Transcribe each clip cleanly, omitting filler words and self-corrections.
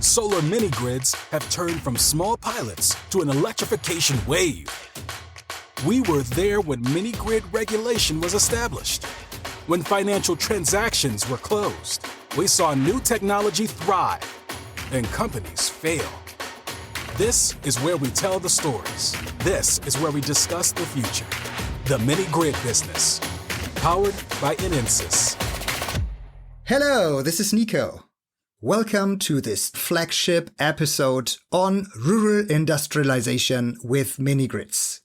solar mini-grids have turned from small pilots to an electrification wave. We were there when mini-grid regulation was established. When financial transactions were closed, we saw new technology thrive and companies fail. This is where we tell the stories. This is where we discuss the future. The mini-grid business, powered by INENSUS. Hello, this is Nico. Welcome to this flagship episode on rural industrialization with mini-grids.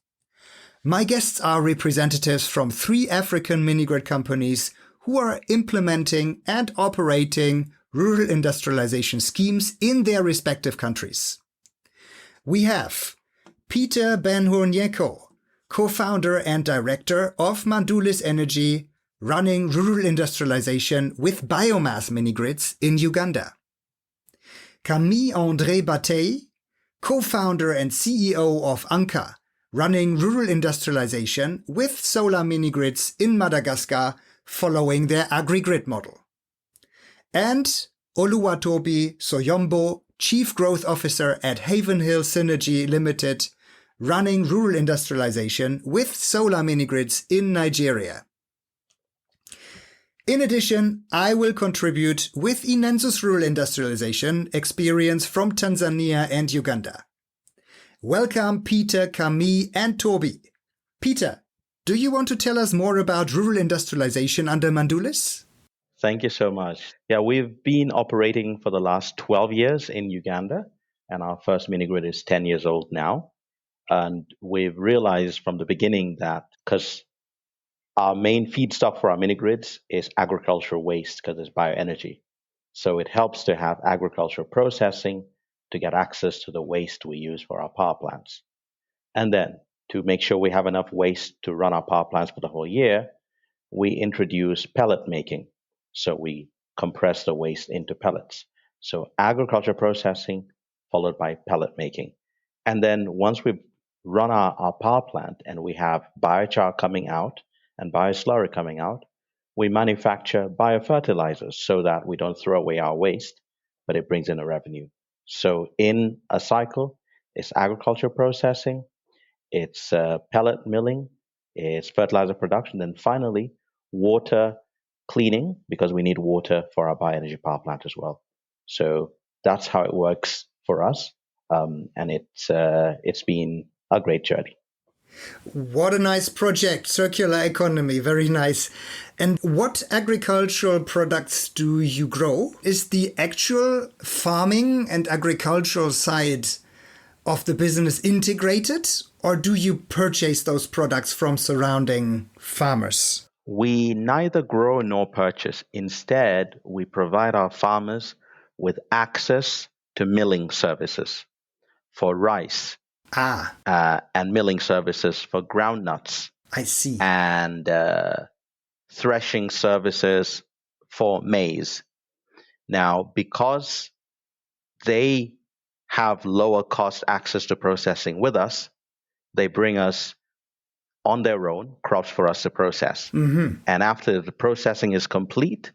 My guests are representatives from 3 African mini-grid companies who are implementing and operating rural industrialization schemes in their respective countries. We have Peter Nyeko, co-founder and director of Mandulis Energy, running rural industrialization with biomass mini-grids in Uganda. Camille André-Bataille, co-founder and CEO of Anka, running rural industrialization with solar mini-grids in Madagascar following their agri-grid model. And Oluwatobi Soyombo, Chief Growth Officer at Havenhill Synergy Limited, running rural industrialization with solar mini-grids in Nigeria. In addition, I will contribute with INENSUS rural industrialization experience from Tanzania and Uganda. Welcome, Peter, Camille, and Toby. Peter, do you want to tell us more about rural industrialization under Mandulis? Thank you so much. Yeah, we've been operating for the last 12 years in Uganda, and our first mini-grid is 10 years old now. And we've realized from the beginning that because our main feedstock for our mini-grids is agricultural waste because it's bioenergy. So it helps to have agricultural processing to get access to the waste we use for our power plants. And then to make sure we have enough waste to run our power plants for the whole year, we introduce pellet making. So we compress the waste into pellets. So agriculture processing followed by pellet making. And then once we've run our power plant and we have biochar coming out and bioslurry coming out, we manufacture biofertilizers so that we don't throw away our waste, but it brings in a revenue. So in a cycle, it's agriculture processing, it's pellet milling, it's fertilizer production, then finally water cleaning, because we need water for our bioenergy power plant as well. So that's how it works for us, and it's been a great journey. What a nice project, circular economy, very nice. And what agricultural products do you grow? Is the actual farming and agricultural side of the business integrated, or do you purchase those products from surrounding farmers? We neither grow nor purchase. Instead, we provide our farmers with access to milling services for rice. And milling services for groundnuts. I see. And threshing services for maize. Now, because they have lower cost access to processing with us, they bring us on their own crops for us to process. Mm-hmm. And after the processing is complete,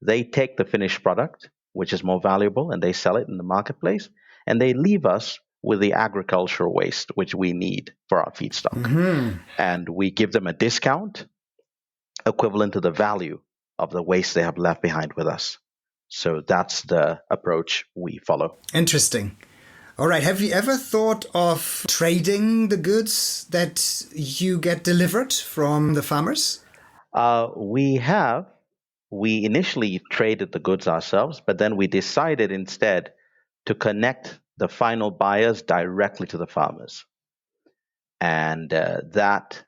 they take the finished product, which is more valuable, and they sell it in the marketplace, and they leave us with the agricultural waste, which we need for our feedstock. Mm-hmm. And we give them a discount equivalent to the value of the waste they have left behind with us. So that's the approach we follow. Interesting. All right. Have you ever thought of trading the goods that you get delivered from the farmers? We have. We initially traded the goods ourselves, but then we decided instead to connect the final buyers directly to the farmers. And that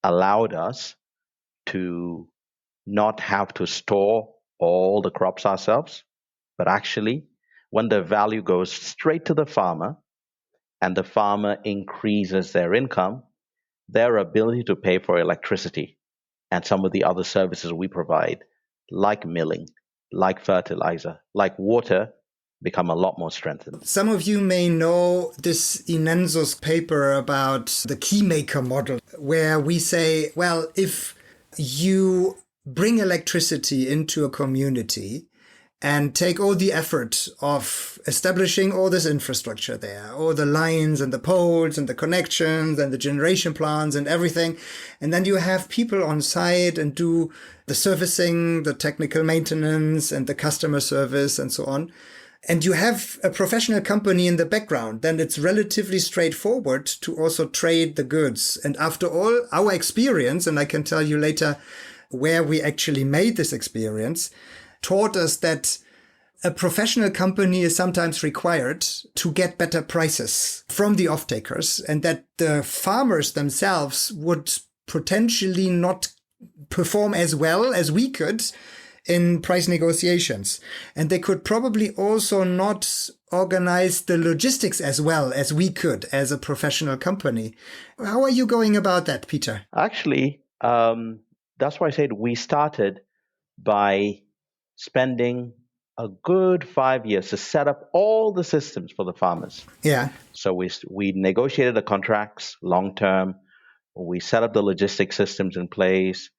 allowed us to not have to store all the crops ourselves, but actually, when the value goes straight to the farmer and the farmer increases their income, their ability to pay for electricity and some of the other services we provide, like milling, like fertilizer, like water, become a lot more strengthened. Some of you may know this INENSUS paper about the keymaker model, where we say, well, if you bring electricity into a community and take all the effort of establishing all this infrastructure there, all the lines and the poles and the connections and the generation plants and everything. And then you have people on site and do the servicing, the technical maintenance and the customer service and so on. And you have a professional company in the background, then it's relatively straightforward to also trade the goods. And after all, our experience, and I can tell you later where we actually made this experience, taught us that a professional company is sometimes required to get better prices from the off-takers, and that the farmers themselves would potentially not perform as well as we could in price negotiations. And they could probably also not organize the logistics as well as we could as a professional company. How are you going about that, Peter? Actually, that's why I said we started by spending a good 5 years to set up all the systems for the farmers. Yeah. So we negotiated the contracts long term. We set up the logistic systems in place.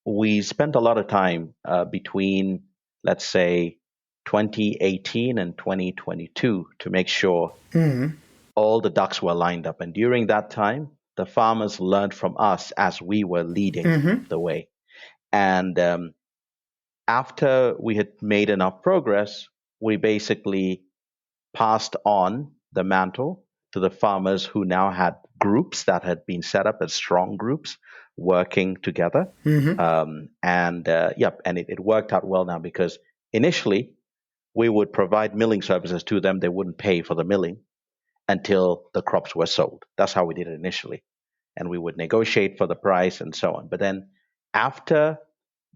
We spent a lot of time between, let's say, 2018 and 2022 to make sure all the ducks were lined up. And during that time, the farmers learned from us as we were leading the way. And after we had made enough progress, we basically passed on the mantle to the farmers who now had groups that had been set up as strong groups working together. And it worked out well now, because initially we would provide milling services to them. They wouldn't pay for the milling until the crops were sold. That's how we did it initially. And we would negotiate for the price and so on. But then after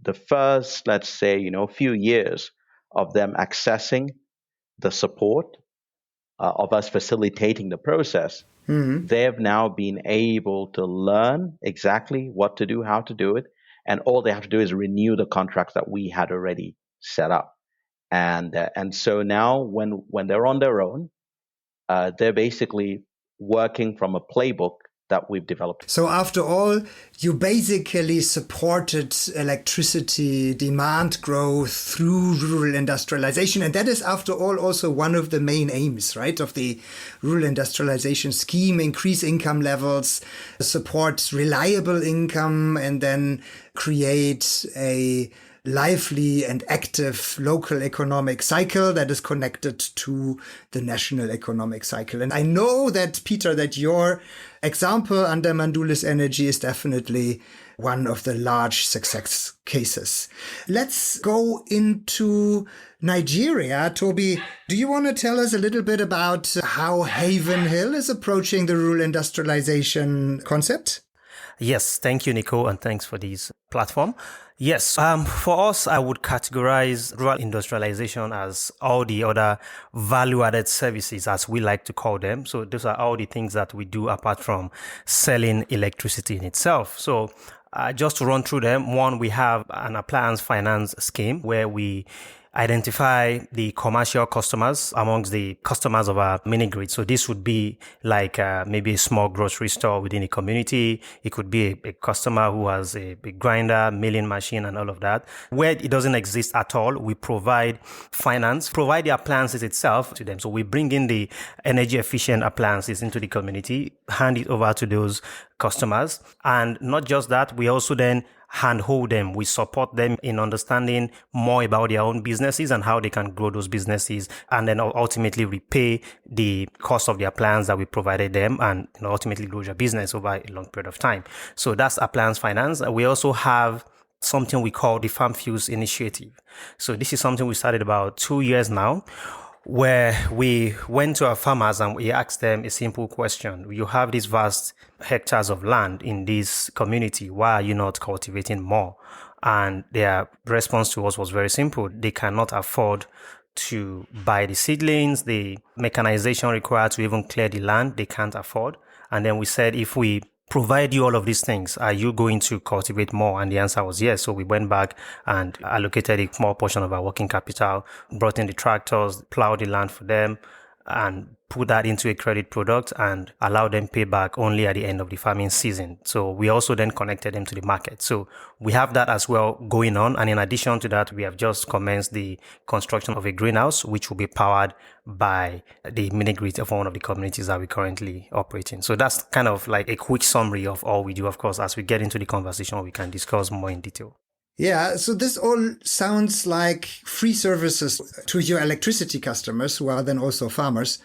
the first, let's say, few years of them accessing the support of us facilitating the process, they have now been able to learn exactly what to do, how to do it. And all they have to do is renew the contracts that we had already set up. And so now when they're on their own, they're basically working from a playbook that we've developed. So after all, you basically supported electricity demand growth through rural industrialization. And that is, after all, also one of the main aims, right, of the rural industrialization scheme: increase income levels, support reliable income, and then create a lively and active local economic cycle that is connected to the national economic cycle. And I know that, Peter, that your example under Mandulis Energy is definitely one of the large success cases. Let's go into Nigeria. Toby, do you want to tell us a little bit about how Havenhill is approaching the rural industrialization concept? Yes, thank you, Nico, and thanks for this platform. Yes, for us, I would categorize rural industrialization as all the other value-added services, as we like to call them. So those are all the things that we do apart from selling electricity in itself. So just to run through them, one, we have an appliance finance scheme where we identify the commercial customers amongst the customers of our mini grid. So this would be like maybe a small grocery store within a community. It could be a customer who has a grinder, milling machine, and all of that. Where it doesn't exist at all, we provide finance, provide the appliances itself to them. So we bring in the energy efficient appliances into the community, hand it over to those customers. And not just that, we also then handhold them. We support them in understanding more about their own businesses and how they can grow those businesses, and then ultimately repay the cost of their plans that we provided them, and ultimately grow their business over a long period of time. So that's appliance finance. We also have something we call the Farm Fuels Initiative. So this is something we started about 2 years now, where we went to our farmers and we asked them a simple question. You have these vast hectares of land in this community. Why are you not cultivating more? And their response to us was very simple. They cannot afford to buy the seedlings, the mechanization required to even clear the land. They can't afford. And then we said, if we provide you all of these things, are you going to cultivate more? And the answer was yes. So we went back and allocated a small portion of our working capital, brought in the tractors, plowed the land for them, and put that into a credit product and allow them pay back only at the end of the farming season. So we also then connected them to the market. So we have that as well going on. And in addition to that, we have just commenced the construction of a greenhouse, which will be powered by the mini grid of one of the communities that we currently operate in. So that's kind of like a quick summary of all we do. Of course, as we get into the conversation, we can discuss more in detail. Yeah, so this all sounds like free services to your electricity customers who are then also farmers.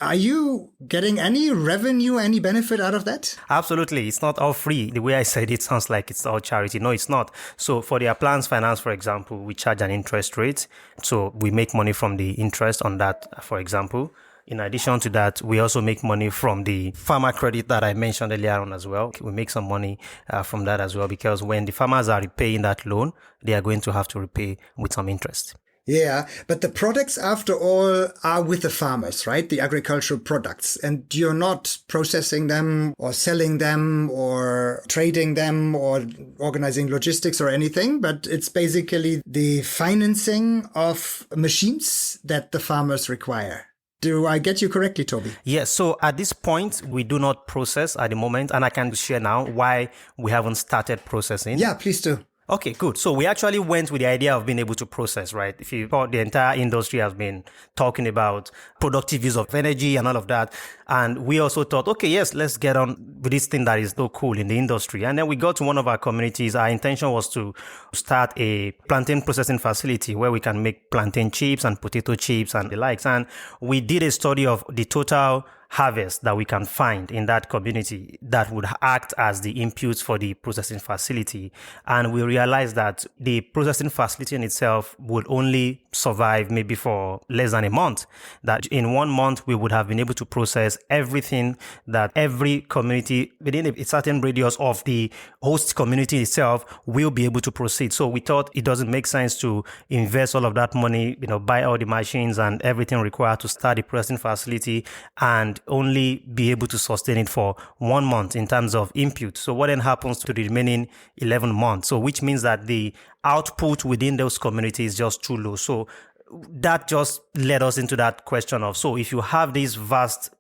Are you getting any revenue, any benefit out of that? Absolutely. It's not all free. The way I said it sounds like it's all charity. No, it's not. So for the appliance finance, for example, we charge an interest rate. So we make money from the interest on that, for example. In addition to that, we also make money from the farmer credit that I mentioned earlier on as well. We make some money from that as well, because when the farmers are repaying that loan, they are going to have to repay with some interest. Yeah, but the products, after all, are with the farmers, right? The agricultural products. And you're not processing them or selling them or trading them or organizing logistics or anything, but it's basically the financing of machines that the farmers require. Do I get you correctly, Toby? Yes. So at this point, we do not process at the moment, and I can share now why we haven't started processing. Yeah, please do. Okay, good. So we actually went with the idea of being able to process, right? If you thought the entire industry has been talking about productive use of energy and all of that. And we also thought, okay, yes, let's get on with this thing that is so cool in the industry. And then we got to one of our communities. Our intention was to start a plantain processing facility where we can make plantain chips and potato chips and the likes. And we did a study of the total harvest that we can find in that community that would act as the inputs for the processing facility. And we realized that the processing facility in itself would only survive maybe for less than a month. That in 1 month, we would have been able to process everything that every community within a certain radius of the host community itself will be able to proceed. So we thought it doesn't make sense to invest all of that money, buy all the machines and everything required to start the processing facility and only be able to sustain it for 1 month in terms of input. So what then happens to the remaining 11 months? So which means that the output within those communities is just too low. So that just led us into that question of, so if you have this vast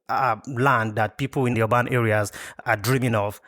land that people in the urban areas are dreaming of,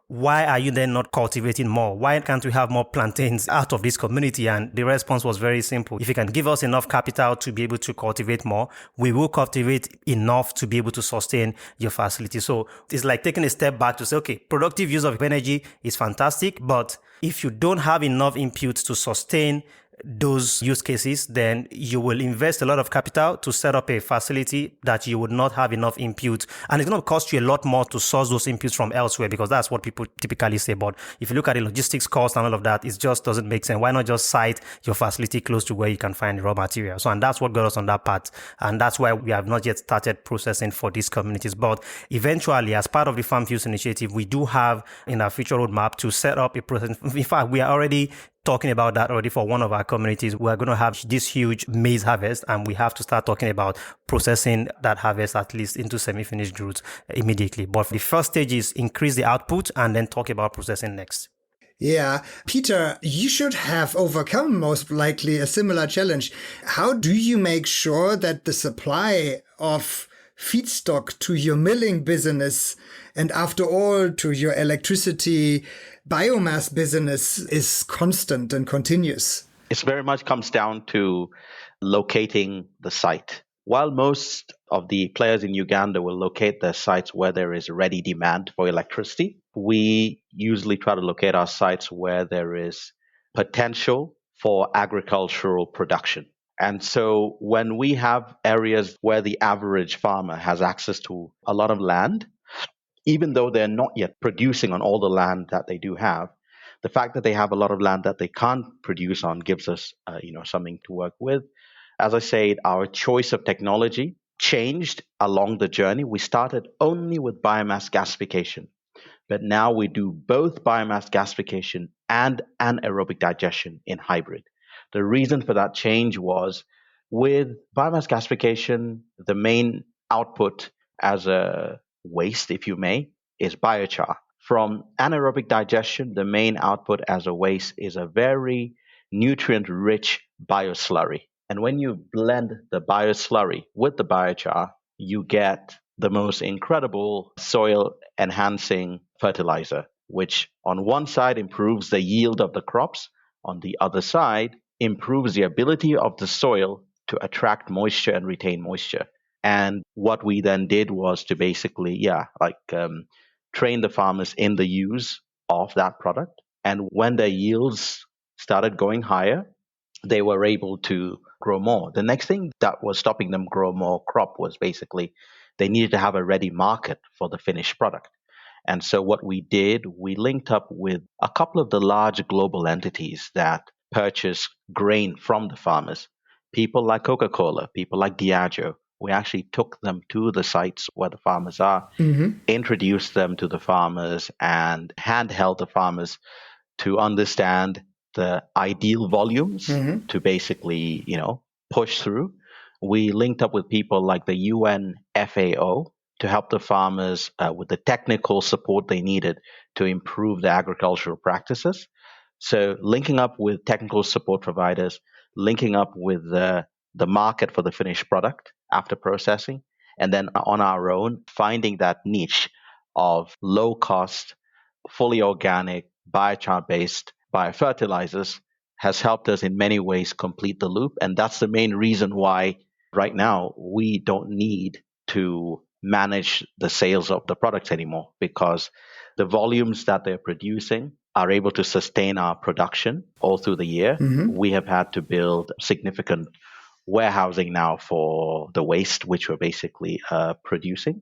why are you then not cultivating more? Why can't we have more plantains out of this community? And the response was very simple. If you can give us enough capital to be able to cultivate more, we will cultivate enough to be able to sustain your facility. So it's like taking a step back to say, okay, productive use of energy is fantastic, but if you don't have enough inputs to sustain those use cases, then you will invest a lot of capital to set up a facility that you would not have enough input. And it's going to cost you a lot more to source those inputs from elsewhere, because that's what people typically say. But if you look at the logistics cost and all of that, it just doesn't make sense. Why not just site your facility close to where you can find the raw material? So, and that's what got us on that part. And that's why we have not yet started processing for these communities. But eventually, as part of the Farm Fuse Initiative, we do have in our future roadmap to set up a process. In fact, we are already talking about that already for one of our communities. We are going to have this huge maize harvest, and we have to start talking about processing that harvest at least into semi-finished goods immediately. But the first stage is increase the output and then talk about processing next. Yeah. Peter, you should have overcome most likely a similar challenge. How do you make sure that the supply of feedstock to your milling business and after all to your electricity biomass business is constant and continuous? It very much comes down to locating the site. While most of the players in Uganda will locate their sites where there is ready demand for electricity, we usually try to locate our sites where there is potential for agricultural production. And so when we have areas where the average farmer has access to a lot of land, even though they're not yet producing on all the land that they do have, the fact that they have a lot of land that they can't produce on gives us, something to work with. As I said, our choice of technology changed along the journey. We started only with biomass gasification, but now we do both biomass gasification and anaerobic digestion in hybrid. The reason for that change was with biomass gasification, the main output as a waste, if you may, is biochar. From anaerobic digestion, the main output as a waste is a very nutrient-rich bioslurry. And when you blend the bioslurry with the biochar, you get the most incredible soil enhancing fertilizer, which on one side improves the yield of the crops, on the other side improves the ability of the soil to attract moisture and retain moisture. And what we then did was to basically, train the farmers in the use of that product. And when their yields started going higher, they were able to grow more. The next thing that was stopping them grow more crop was basically they needed to have a ready market for the finished product. And so what we did, we linked up with a couple of the large global entities that purchase grain from the farmers. People like Coca-Cola, people like Diageo. We actually took them to the sites where the farmers are, introduced them to the farmers, and handheld the farmers to understand the ideal volumes to basically, push through. We linked up with people like the UN FAO to help the farmers with the technical support they needed to improve their agricultural practices. So linking up with technical support providers, linking up with the market for the finished product after processing, and then on our own, finding that niche of low cost, fully organic, biochar-based biofertilizers has helped us in many ways complete the loop. And that's the main reason why right now we don't need to manage the sales of the products anymore, because the volumes that they're producing are able to sustain our production all through the year. We have had to build significant warehousing now for the waste, which we're basically producing.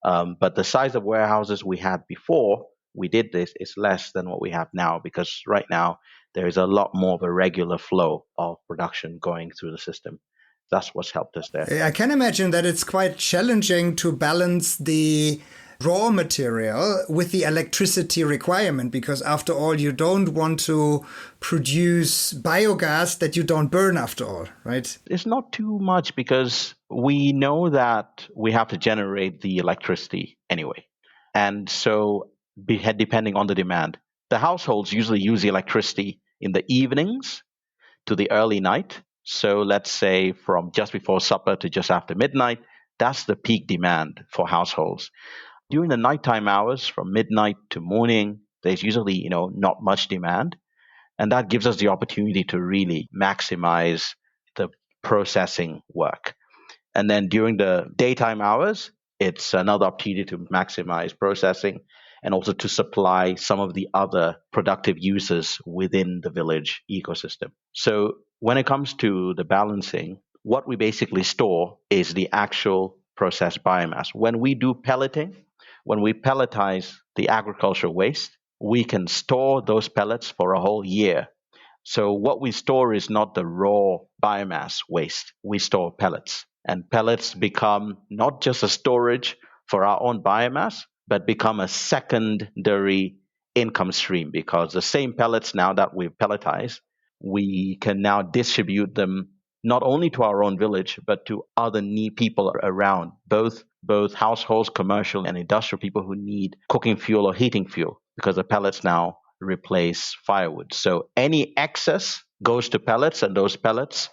But the size of warehouses we had before we did this is less than what we have now, because right now there is a lot more of a regular flow of production going through the system. That's what's helped us there. I can imagine that it's quite challenging to balance the raw material with the electricity requirement, because after all, you don't want to produce biogas that you don't burn after all, right? It's not too much, because we know that we have to generate the electricity anyway. And so depending on the demand, the households usually use the electricity in the evenings to the early night. So let's say from just before supper to just after midnight, that's the peak demand for households. During the nighttime hours, from midnight to morning, there's usually, not much demand. And that gives us the opportunity to really maximize the processing work. And then during the daytime hours, it's another opportunity to maximize processing and also to supply some of the other productive uses within the village ecosystem. So when it comes to the balancing, what we basically store is the actual processed biomass. When we do pelleting, when we pelletize the agricultural waste, we can store those pellets for a whole year. So what we store is not the raw biomass waste. We store pellets. And pellets become not just a storage for our own biomass, but become a secondary income stream, because the same pellets now that we've pelletized, we can now distribute them not only to our own village, but to other people around, both households, commercial and industrial people who need cooking fuel or heating fuel, because the pellets now replace firewood. So any excess goes to pellets, and those pellets,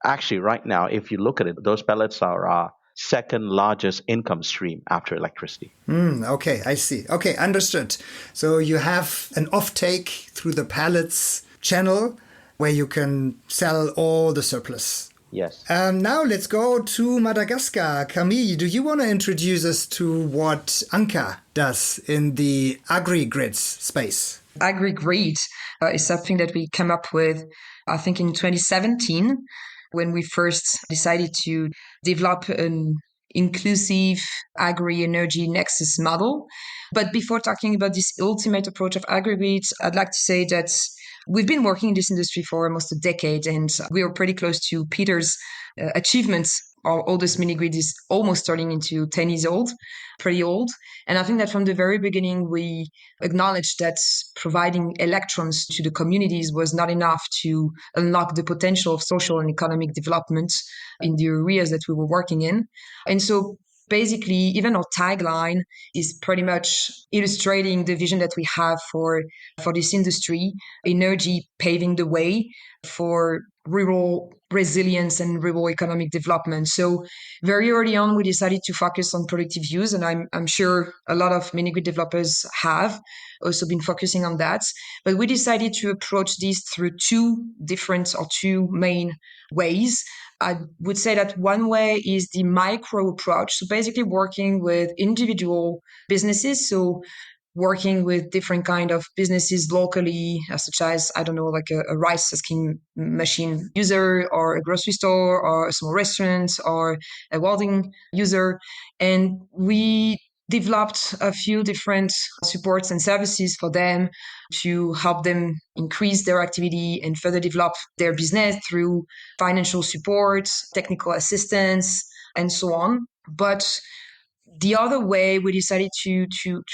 actually right now, if you look at it, those pellets are our second largest income stream after electricity. Okay, I see. Okay, understood. So you have an offtake through the pellets channel where you can sell all the surplus. Yes. Now let's go to Madagascar. Camille, do you want to introduce us to what Anka does in the agri-grids space? Agri-grid is something that we came up with, I think, in 2017, when we first decided to develop an inclusive agri-energy nexus model. But before talking about this ultimate approach of agri-grids, I'd like to say that we've been working in this industry for almost a decade, and we are pretty close to Peter's achievements. Our oldest mini-grid is almost turning into 10 years old, pretty old. And I think that from the very beginning, we acknowledged that providing electrons to the communities was not enough to unlock the potential of social and economic development in the areas that we were working in. And so basically, even our tagline is pretty much illustrating the vision that we have for this industry, energy paving the way for rural resilience and rural economic development. So very early on, we decided to focus on productive use, and I'm sure a lot of mini-grid developers have also been focusing on that. But we decided to approach this through two main ways. I would say that one way is the micro approach, so basically working with individual businesses. So working with different kind of businesses locally, such as, I don't know, like a rice husking machine user or a grocery store or a small restaurant or a welding user. And we developed a few different supports and services for them to help them increase their activity and further develop their business through financial support, technical assistance, and so on. But the other way we decided to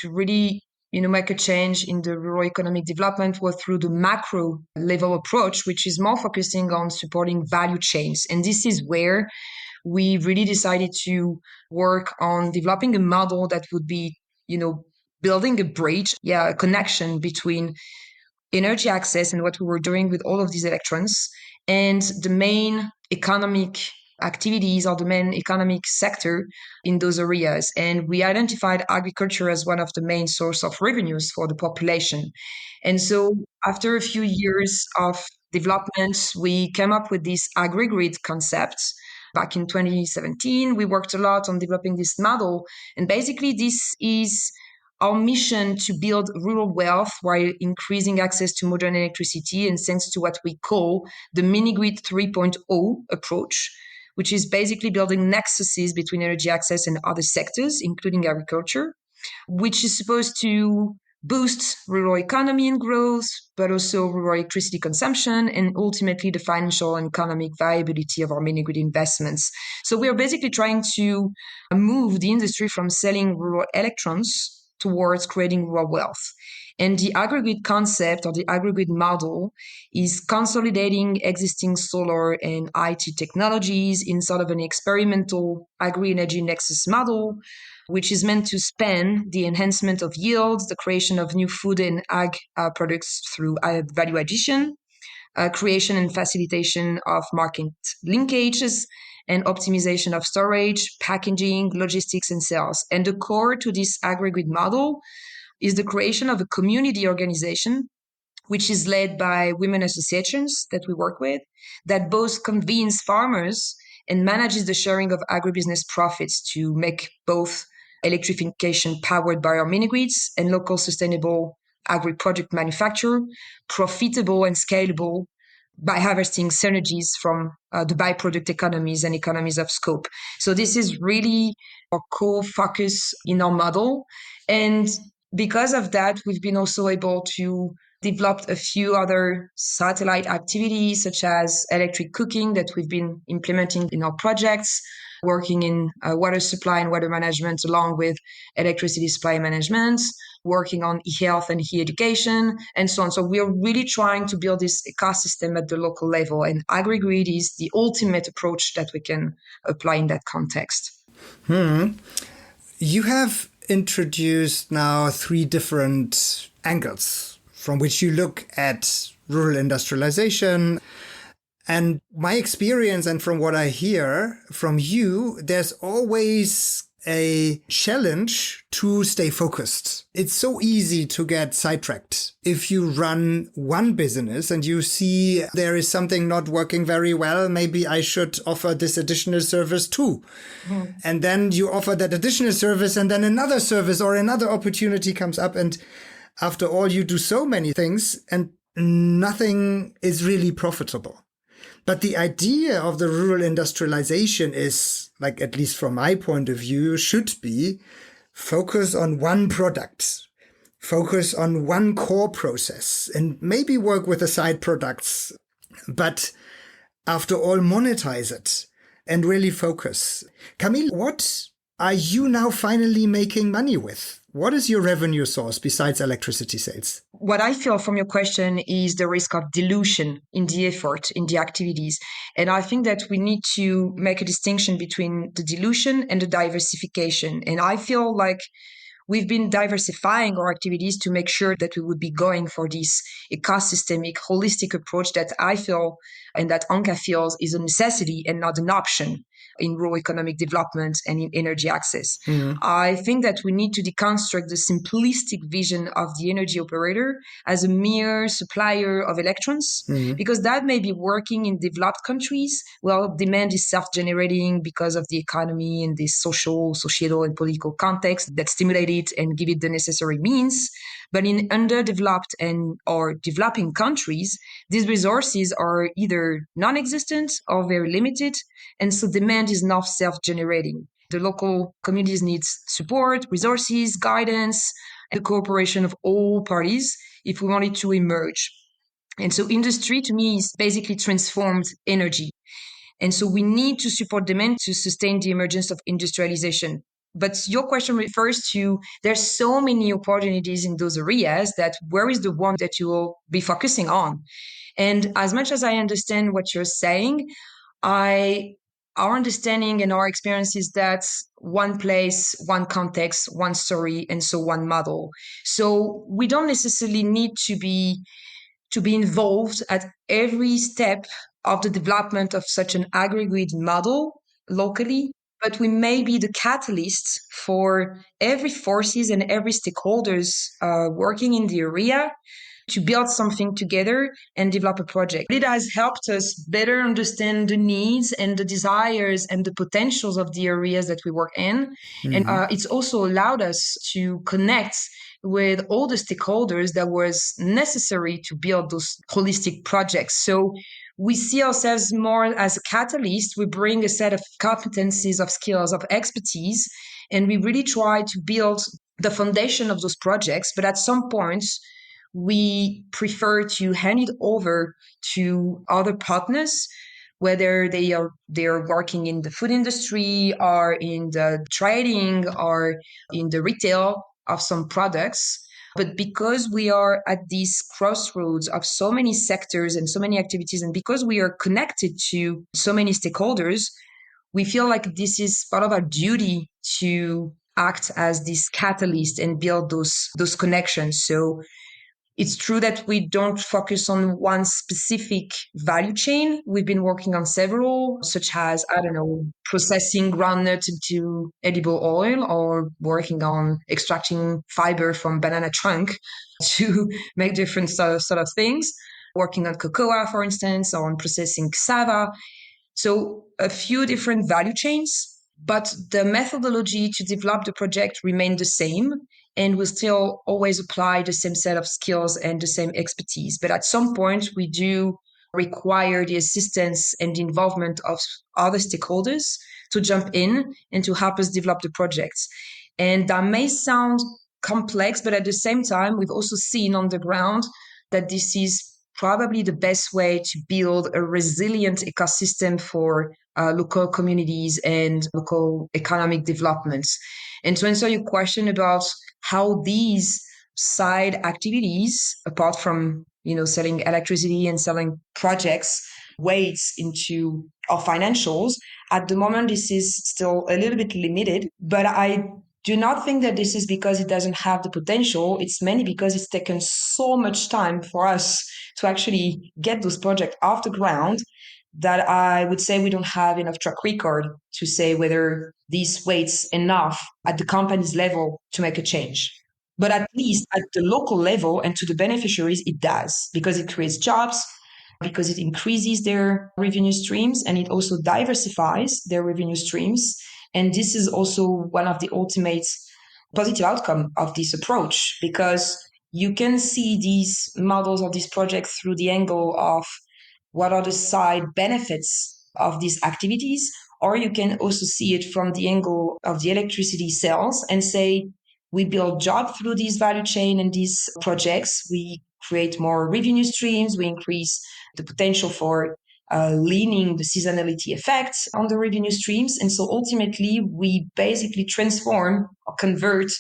really make a change in the rural economic development was through the macro level approach, which is more focusing on supporting value chains. And this is where we really decided to work on developing a model that would be, building a bridge, a connection between energy access and what we were doing with all of these electrons and the main economic activities or the main economic sector in those areas. And we identified agriculture as one of the main source of revenues for the population. And so after a few years of development, we came up with this agri-grid concept. Back in 2017, we worked a lot on developing this model. And basically, this is our mission to build rural wealth while increasing access to modern electricity, and thanks to what we call the mini-grid 3.0 approach, which is basically building nexuses between energy access and other sectors, including agriculture, which is supposed to boost rural economy and growth, but also rural electricity consumption, and ultimately the financial and economic viability of our mini-grid investments. So we are basically trying to move the industry from selling rural electrons towards creating rural wealth. And the agri-grid concept or the agri-grid model is consolidating existing solar and IT technologies in sort of an experimental agri-energy nexus model, which is meant to span the enhancement of yields, the creation of new food and ag products through value addition, creation and facilitation of market linkages, and optimization of storage, packaging, logistics, and sales. And the core to this agri-grid model is the creation of a community organization, which is led by women associations that we work with, that both convenes farmers and manages the sharing of agribusiness profits to make both electrification powered by our mini-grids and local sustainable agri-product manufacture profitable and scalable by harvesting synergies from the byproduct economies and economies of scope. So this is really our core focus in our model. And because of that, we've been also able to develop a few other satellite activities, such as electric cooking that we've been implementing in our projects, working in water supply and water management along with electricity supply management, working on e-health and e-education, and so on. So we are really trying to build this ecosystem at the local level. And agri-grid is the ultimate approach that we can apply in that context. You have introduced now 3 different angles from which you look at rural industrialization. And my experience, and from what I hear from you, there's always a challenge to stay focused. It's so easy to get sidetracked. If you run one business and you see there is something not working very well, maybe I should offer this additional service too. And then you offer that additional service, and then another service or another opportunity comes up. And after all, you do so many things and nothing is really profitable. But the idea of the rural industrialization is, like, at least from my point of view, should be focus on one product, focus on one core process, and maybe work with the side products. But after all, monetize it and really focus. Camille, what are you now finally making money with? What is your revenue source besides electricity sales? What I feel from your question is the risk of dilution in the effort, in the activities. And I think that we need to make a distinction between the dilution and the diversification. And I feel like we've been diversifying our activities to make sure that we would be going for this ecosystemic, holistic approach that I feel and that Anka feels is a necessity and not an option in rural economic development and in energy access. I think that we need to deconstruct the simplistic vision of the energy operator as a mere supplier of electrons, because that may be working in developed countries. Well, demand is self-generating because of the economy and the societal, and political context that stimulate it and give it the necessary means. But in underdeveloped or developing countries, these resources are either non-existent or very limited, and so demand is not self-generating. The local communities need support, resources, guidance, and the cooperation of all parties if we want it to emerge. And so industry, to me, is basically transformed energy. And so we need to support demand to sustain the emergence of industrialization. But your question refers to there's so many opportunities in those areas that where is the one that you will be focusing on? And as much as I understand what you're saying, our understanding and our experience is that one place, one context, one story, and so one model. So we don't necessarily need to be involved at every step of the development of such an aggregate model locally, but we may be the catalyst for every forces and every stakeholders working in the area to build something together and develop a project. It has helped us better understand the needs and the desires and the potentials of the areas that we work in. And it's also allowed us to connect with all the stakeholders that was necessary to build those holistic projects. So we see ourselves more as a catalyst. We bring a set of competencies, of skills, of expertise, and we really try to build the foundation of those projects. But at some point, we prefer to hand it over to other partners, whether they are working in the food industry or in the trading or in the retail of some products. But because we are at these crossroads of so many sectors and so many activities, and because we are connected to so many stakeholders, we feel like this is part of our duty to act as this catalyst and build those connections. So it's true that we don't focus on one specific value chain. We've been working on several, such as, processing groundnuts into edible oil, or working on extracting fiber from banana trunk to make different sort of things. Working on cocoa, for instance, or on processing cassava. So a few different value chains, but the methodology to develop the project remained the same, and we still always apply the same set of skills and the same expertise. But at some point, we do require the assistance and the involvement of other stakeholders to jump in and to help us develop the projects. And that may sound complex, but at the same time, we've also seen on the ground that this is probably the best way to build a resilient ecosystem for local communities and local economic developments. And to answer your question about how these side activities, apart from selling electricity and selling projects, weights into our financials, at the moment this is still a little bit limited. But I do not think that this is because it doesn't have the potential. It's mainly because it's taken so much time for us to actually get those projects off the ground that I would say we don't have enough track record to say whether this weights enough at the company's level to make a change. But at least at the local level and to the beneficiaries, it does, because it creates jobs, because it increases their revenue streams, and it also diversifies their revenue streams. And this is also one of the ultimate positive outcome of this approach, because you can see these models or these projects through the angle of what are the side benefits of these activities, or you can also see it from the angle of the electricity sales and say, we build jobs through this value chain and these projects. We create more revenue streams. We increase the potential for leaning the seasonality effects on the revenue streams. And so ultimately, we basically transform or convert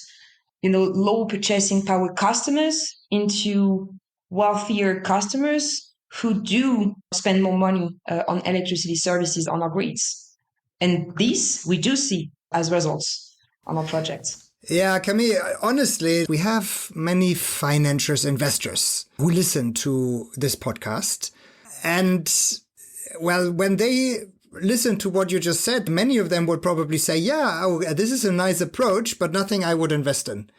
low purchasing power customers into wealthier customers who do spend more money on electricity services on our grids. And this we do see as results on our projects. Yeah, Camille, honestly, we have many financiers, investors who listen to this podcast. And well, when they listen to what you just said, many of them would probably say, yeah, this is a nice approach, but nothing I would invest in.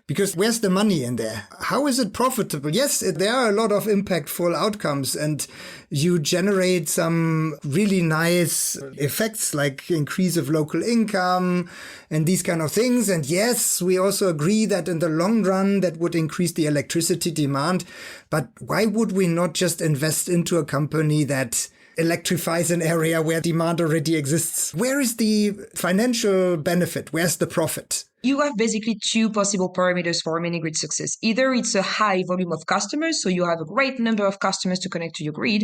Because where's the money in there? How is it profitable? Yes, there are a lot of impactful outcomes and you generate some really nice effects like increase of local income and these kind of things. And yes, we also agree that in the long run, that would increase the electricity demand. But why would we not just invest into a company that electrifies an area where demand already exists? Where is the financial benefit? Where's the profit? You have basically two possible parameters for mini-grid success. Either it's a high volume of customers, so you have a great number of customers to connect to your grid,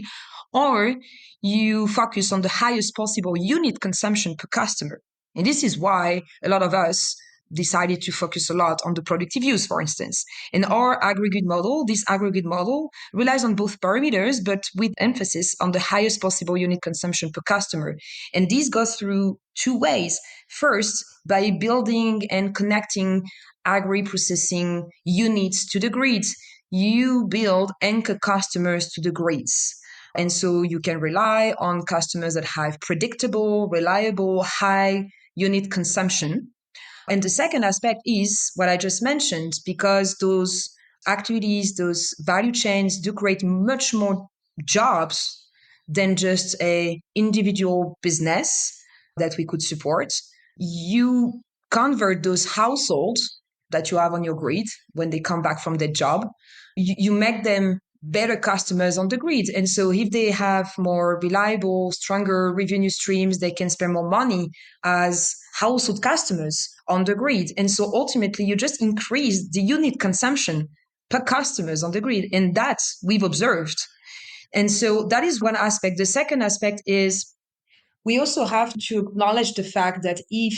or you focus on the highest possible unit consumption per customer. And this is why a lot of us decided to focus a lot on the productive use, for instance. In our aggregate model, this aggregate model relies on both parameters, but with emphasis on the highest possible unit consumption per customer. And this goes through two ways. First, by building and connecting agri-processing units to the grids, you build anchor customers to the grids. And so you can rely on customers that have predictable, reliable, high unit consumption. And the second aspect is what I just mentioned, because those activities, those value chains do create much more jobs than just a individual business that we could support. You convert those households that you have on your grid when they come back from their job, you make them better customers on the grid. And so if they have more reliable, stronger revenue streams, they can spend more money as household customers on the grid. And so ultimately, you just increase the unit consumption per customers on the grid. And that's we've observed. And so that is one aspect. The second aspect is we also have to acknowledge the fact that if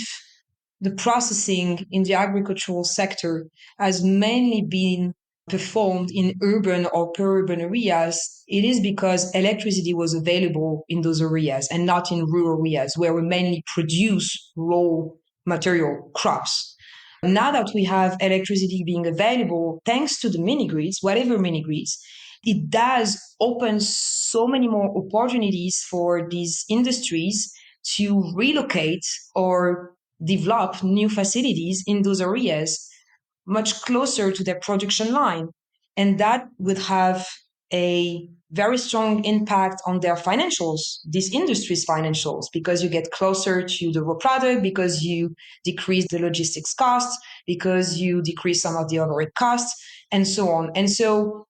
the processing in the agricultural sector has mainly been performed in urban or peri-urban areas, it is because electricity was available in those areas and not in rural areas where we mainly produce raw material crops. Now that we have electricity being available, thanks to the mini-grids, whatever mini-grids, it does open so many more opportunities for these industries to relocate or develop new facilities in those areas much closer to their production line. And that would have a very strong impact on their financials, this industry's financials, because you get closer to the raw product, because you decrease the logistics costs, because you decrease some of the overhead costs, and so on. And so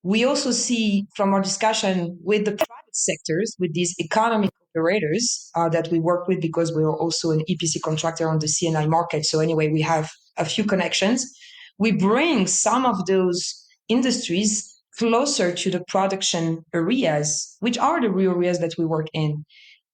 we also see from our discussion with the private sectors, with these economic operators that we work with, because we're also an EPC contractor on the C&I market. So anyway, we have a few connections. We bring some of those industries closer to the production areas, which are the real areas that we work in.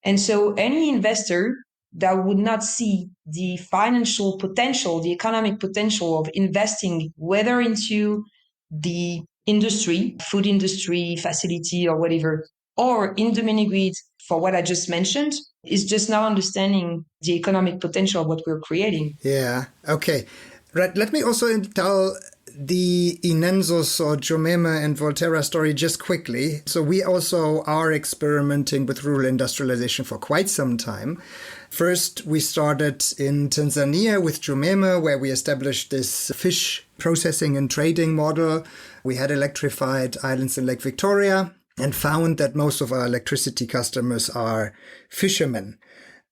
And so any investor that would not see the financial potential, the economic potential of investing, whether into the industry, food industry, facility, or whatever, or in the mini-grid for what I just mentioned, is just now understanding the economic potential of what we're creating. Yeah, okay. Right, let me also tell the INENSUS or Jomeme and Volterra story just quickly. So we also are experimenting with rural industrialization for quite some time. First, we started in Tanzania with Jomeme, where we established this fish processing and trading model. We had electrified islands in Lake Victoria and found that most of our electricity customers are fishermen.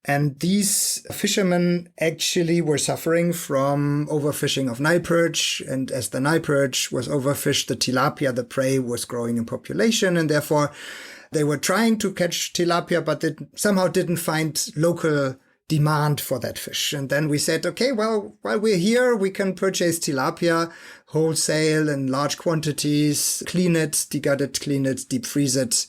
And these fishermen actually were suffering from overfishing of Nile perch. And as the Nile perch was overfished, the tilapia, the prey, was growing in population. And therefore, they were trying to catch tilapia, but they somehow didn't find local demand for that fish. And then we said, okay, well, while we're here, we can purchase tilapia wholesale in large quantities, clean it, degut it, clean it, deep freeze it,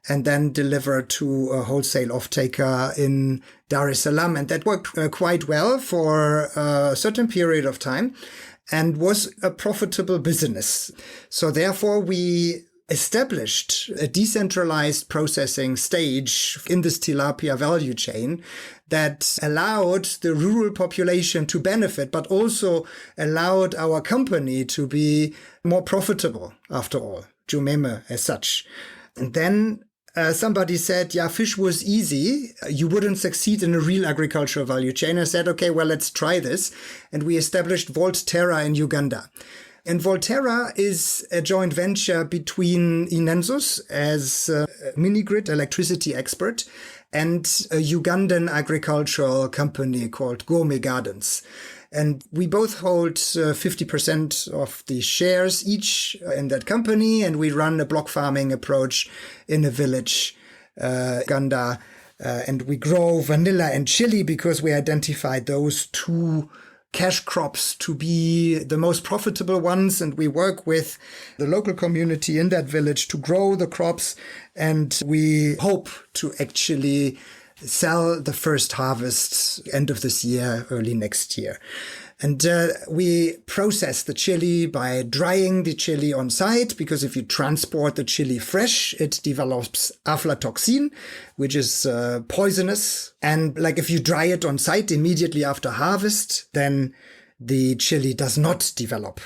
and then deliver to a wholesale off-taker in Dar es Salaam. And that worked quite well for a certain period of time and was a profitable business. So therefore, we established a decentralized processing stage in this tilapia value chain that allowed the rural population to benefit, but also allowed our company to be more profitable, after all, Jumeme as such. And then somebody said, yeah, fish was easy. You wouldn't succeed in a real agricultural value chain. I said, okay, well, let's try this. And we established Volterra in Uganda. And Volterra is a joint venture between INENSUS as a mini-grid electricity expert and a Ugandan agricultural company called Gourmet Gardens. And we both hold 50% of the shares each in that company. And we run a block farming approach in a village, Uganda. And we grow vanilla and chili because we identified those two cash crops to be the most profitable ones. And we work with the local community in that village to grow the crops. And we hope to actually sell the first harvest end of this year, early next year. And we process the chili by drying the chili on site, because if you transport the chili fresh, it develops aflatoxin, which is poisonous. And like if you dry it on site immediately after harvest, then the chili does not develop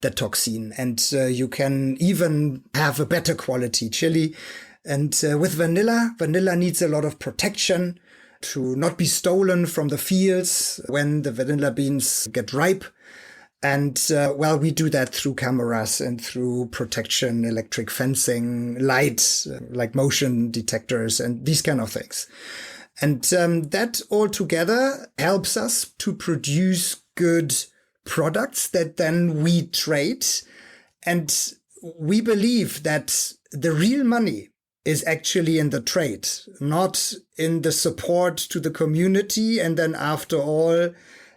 that toxin. And you can even have a better quality chili. And with vanilla needs a lot of protection to not be stolen from the fields when the vanilla beans get ripe. And, well, we do that through cameras and through protection, electric fencing, light, like motion detectors and these kind of things. And that all together helps us to produce good products that then we trade. And we believe that the real money is actually in the trade, not in the support to the community. And then after all,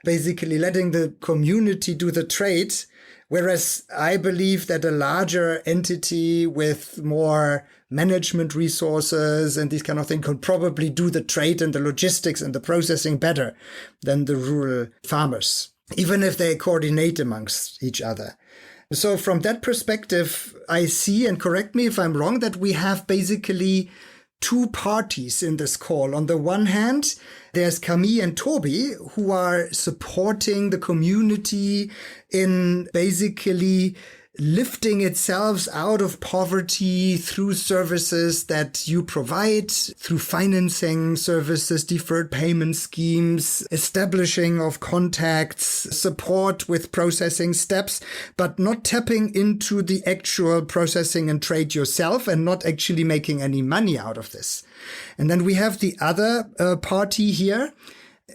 basically letting the community do the trade. Whereas I believe that a larger entity with more management resources and these kind of things could probably do the trade and the logistics and the processing better than the rural farmers, even if they coordinate amongst each other. So from that perspective, I see, and correct me if I'm wrong, that we have basically two parties in this call. On the one hand, there's Camille and Toby, who are supporting the community in basically lifting itself out of poverty through services that you provide, through financing services, deferred payment schemes, establishing of contacts, support with processing steps, but not tapping into the actual processing and trade yourself and not actually making any money out of this. And then we have the other party here,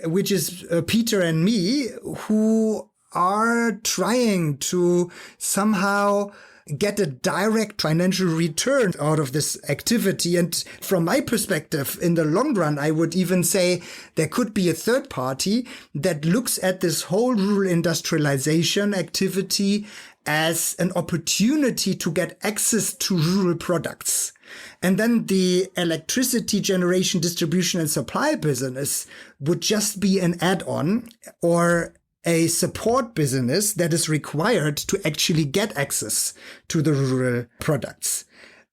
which is Peter and me, who are trying to somehow get a direct financial return out of this activity. And from my perspective, in the long run, I would even say there could be a third party that looks at this whole rural industrialization activity as an opportunity to get access to rural products. And then the electricity generation, distribution, and supply business would just be an add-on or a support business that is required to actually get access to the rural products.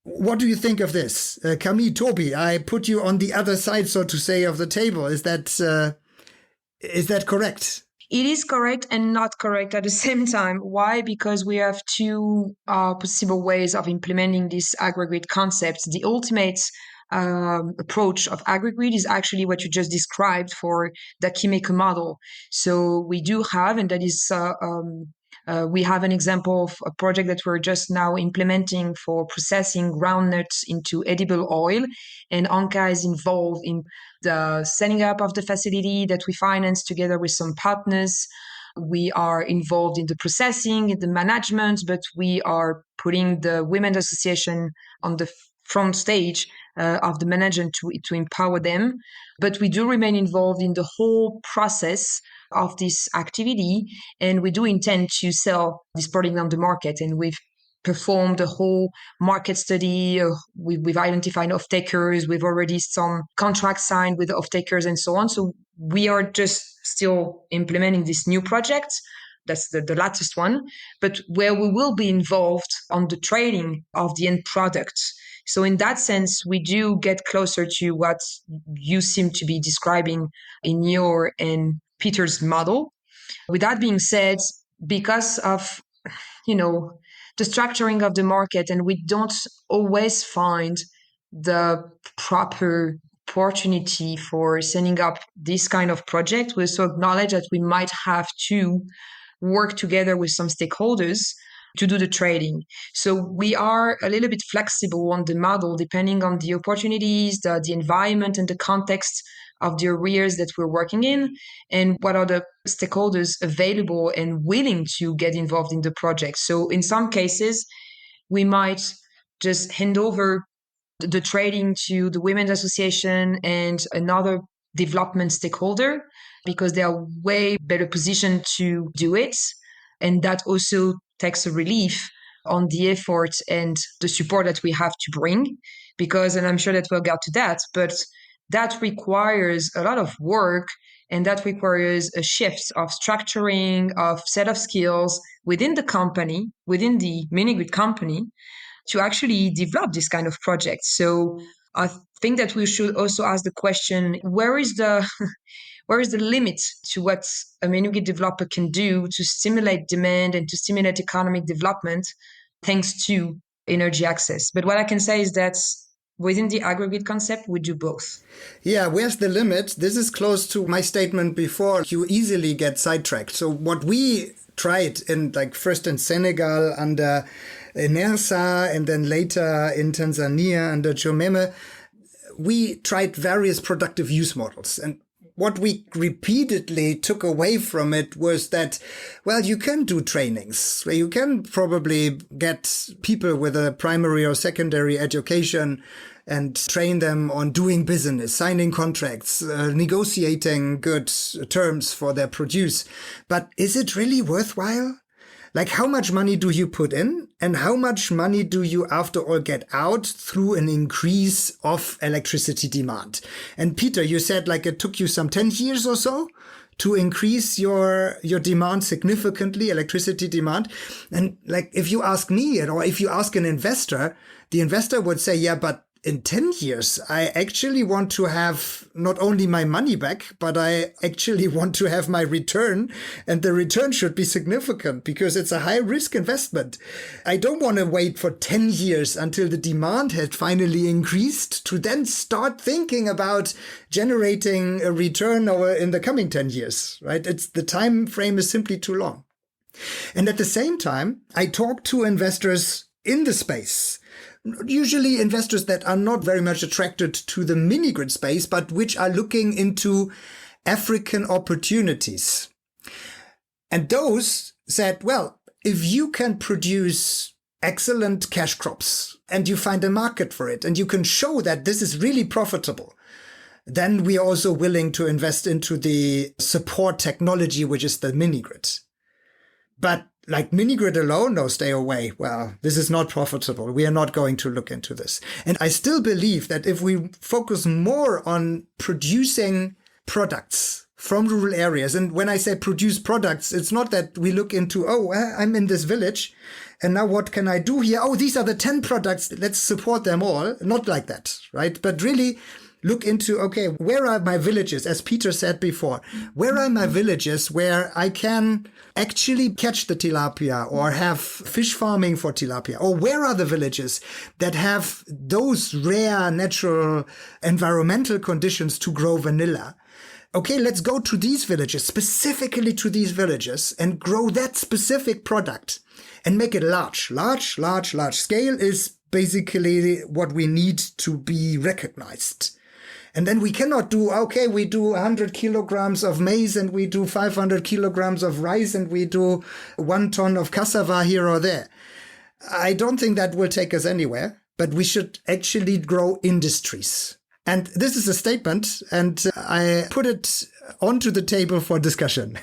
What do you think of this? Camille, Toby, I put you on the other side, so to say, of the table. Is that correct? It is correct and not correct at the same time. Why? Because we have two possible ways of implementing this agri-grid concept. The ultimate approach of agri-grid is actually what you just described for the Nyeko model. So we do have, and that is we have an example of a project that we're just now implementing for processing groundnuts into edible oil. And Anka is involved in the setting up of the facility that we finance together with some partners. We are involved in the processing, in the management, but we are putting the Women's Association on the front stage of the management to empower them. But we do remain involved in the whole process of this activity, and we do intend to sell this product on the market. And we've performed a whole market study. We've identified off-takers. We've already some contracts signed with off-takers and so on. So we are just still implementing this new project. That's the latest one, but where we will be involved on the trading of the end product. So in that sense, we do get closer to what you seem to be describing in your and Peter's model. With that being said, because of, the structuring of the market, and we don't always find the proper opportunity for setting up this kind of project, we also acknowledge that we might have to work together with some stakeholders to do the trading. So we are a little bit flexible on the model depending on the opportunities, the environment and the context of the areas that we're working in, and what are the stakeholders available and willing to get involved in the project. So in some cases, we might just hand over the trading to the Women's Association and another development stakeholder because they are way better positioned to do it. And that also takes a relief on the effort and the support that we have to bring, because, and I'm sure that we'll get to that, but that requires a lot of work, and that requires a shift of structuring, of set of skills within the company, within the mini-grid company, to actually develop this kind of project. So I think that we should also ask the question, where is the limit to what a mini-grid developer can do to stimulate demand and to stimulate economic development thanks to energy access? But what I can say is that within the aggregate concept, we do both. Yeah, where's the limit? This is close to my statement before. You easily get sidetracked. So what we tried first in Senegal under INENSUS and then later in Tanzania under Jomeme, we tried various productive use models. And what we repeatedly took away from it was that, well, you can do trainings where you can probably get people with a primary or secondary education and train them on doing business, signing contracts, negotiating good terms for their produce. But is it really worthwhile? Like, how much money do you put in and how much money do you after all get out through an increase of electricity demand? And Peter, you said it took you some 10 years or so to increase your demand significantly, electricity demand. And if you ask me or if you ask an investor, the investor would say, yeah, but in 10 years, I actually want to have not only my money back, but I actually want to have my return. And the return should be significant because it's a high risk investment. I don't want to wait for 10 years until the demand had finally increased to then start thinking about generating a return in the coming 10 years, right? The time frame is simply too long. And at the same time, I talk to investors in the space, usually investors that are not very much attracted to the mini-grid space, but which are looking into African opportunities. And those said, well, if you can produce excellent cash crops and you find a market for it and you can show that this is really profitable, then we are also willing to invest into the support technology, which is the mini-grid. But mini-grid alone, no, stay away. Well, this is not profitable. We are not going to look into this. And I still believe that if we focus more on producing products from rural areas, and when I say produce products, it's not that we look into, I'm in this village, and now what can I do here? Oh, these are the 10 products. Let's support them all. Not like that, right? But really look into, okay, where are my villages? As Peter said before, where are my villages where I can actually catch the tilapia or have fish farming for tilapia? Or where are the villages that have those rare natural environmental conditions to grow vanilla? Okay, let's go to these villages, specifically to these villages, and grow that specific product and make it large. Large scale is basically what we need to be recognized. And then we cannot do, okay, we do 100 kilograms of maize and we do 500 kilograms of rice and we do 1 ton of cassava here or there. I don't think that will take us anywhere, but we should actually grow industries. And this is a statement, and I put it onto the table for discussion.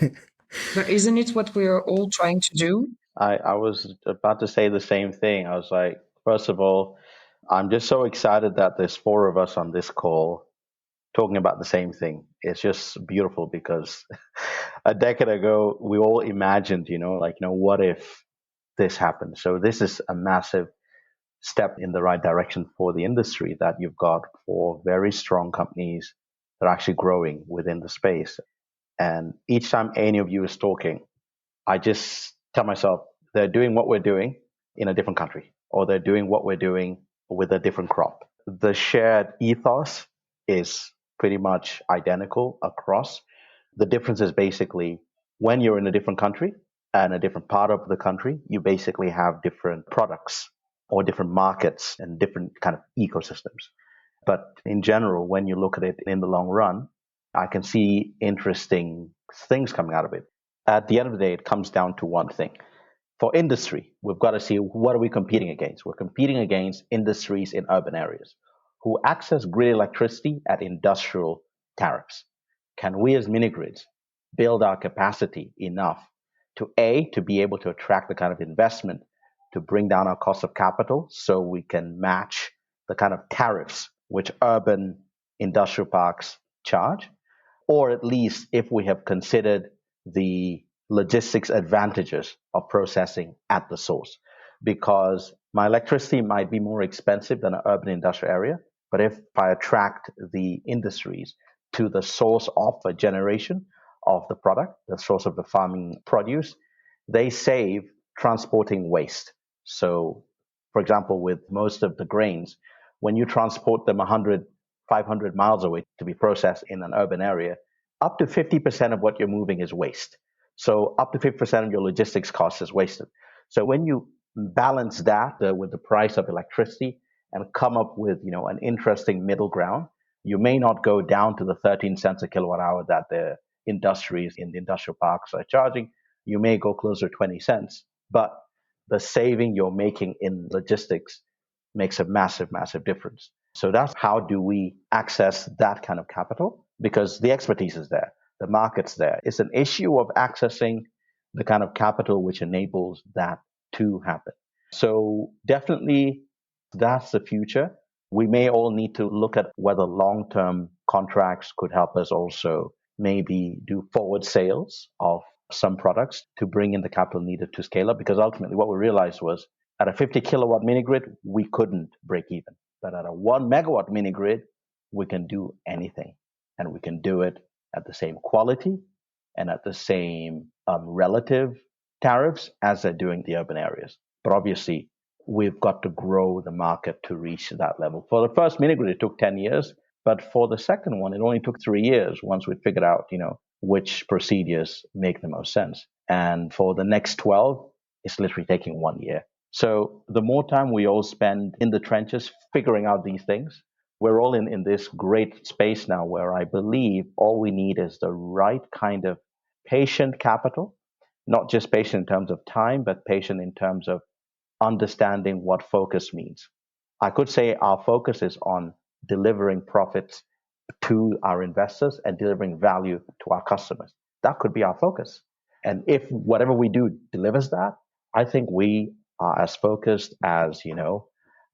But isn't it what we are all trying to do? I was about to say the same thing. I was like, first of all, I'm just so excited that there's 4 of us on this call. talking about the same thing. It's just beautiful because a decade ago, we all imagined, what if this happened? So this is a massive step in the right direction for the industry, that you've got four very strong companies that are actually growing within the space. And each time any of you is talking, I just tell myself, they're doing what we're doing in a different country, or they're doing what we're doing with a different crop. The shared ethos is pretty much identical across. The difference is basically when you're in a different country and a different part of the country, you basically have different products or different markets and different kind of ecosystems. But in general, when you look at it in the long run, I can see interesting things coming out of it. At the end of the day, it comes down to one thing. For industry, we've got to see, what are we competing against? We're competing against industries in urban areas who access grid electricity at industrial tariffs. Can we as mini grids build our capacity enough to be able to attract the kind of investment to bring down our cost of capital so we can match the kind of tariffs which urban industrial parks charge? Or at least if we have considered the logistics advantages of processing at the source, because my electricity might be more expensive than an urban industrial area. But if I attract the industries to the source of a generation of the product, the source of the farming produce, they save transporting waste. So, for example, with most of the grains, when you transport them 100, 500 miles away to be processed in an urban area, up to 50% of what you're moving is waste. So up to 50% of your logistics cost is wasted. So when you balance that with the price of electricity and come up with, an interesting middle ground, you may not go down to the 13 cents a kilowatt hour that the industries in the industrial parks are charging. You may go closer to 20 cents, but the saving you're making in logistics makes a massive, massive difference. So that's how do we access that kind of capital? Because the expertise is there. The market's there. It's an issue of accessing the kind of capital which enables that to happen. So definitely that's the future. We may all need to look at whether long-term contracts could help us also maybe do forward sales of some products to bring in the capital needed to scale up. Because ultimately what we realized was at a 50 kilowatt mini grid, we couldn't break even. But at a 1 megawatt mini grid, we can do anything. And we can do it at the same quality and at the same relative tariffs as they're doing the urban areas. But obviously, we've got to grow the market to reach that level. For the first mini grid, it took 10 years. But for the second one, it only took 3 years once we figured out, which procedures make the most sense. And for the next 12, it's literally taking 1 year. So the more time we all spend in the trenches figuring out these things, we're all in this great space now where I believe all we need is the right kind of patient capital, not just patient in terms of time, but patient in terms of understanding what focus means. I could say our focus is on delivering profits to our investors and delivering value to our customers. That could be our focus. And if whatever we do delivers that, I think we are as focused as,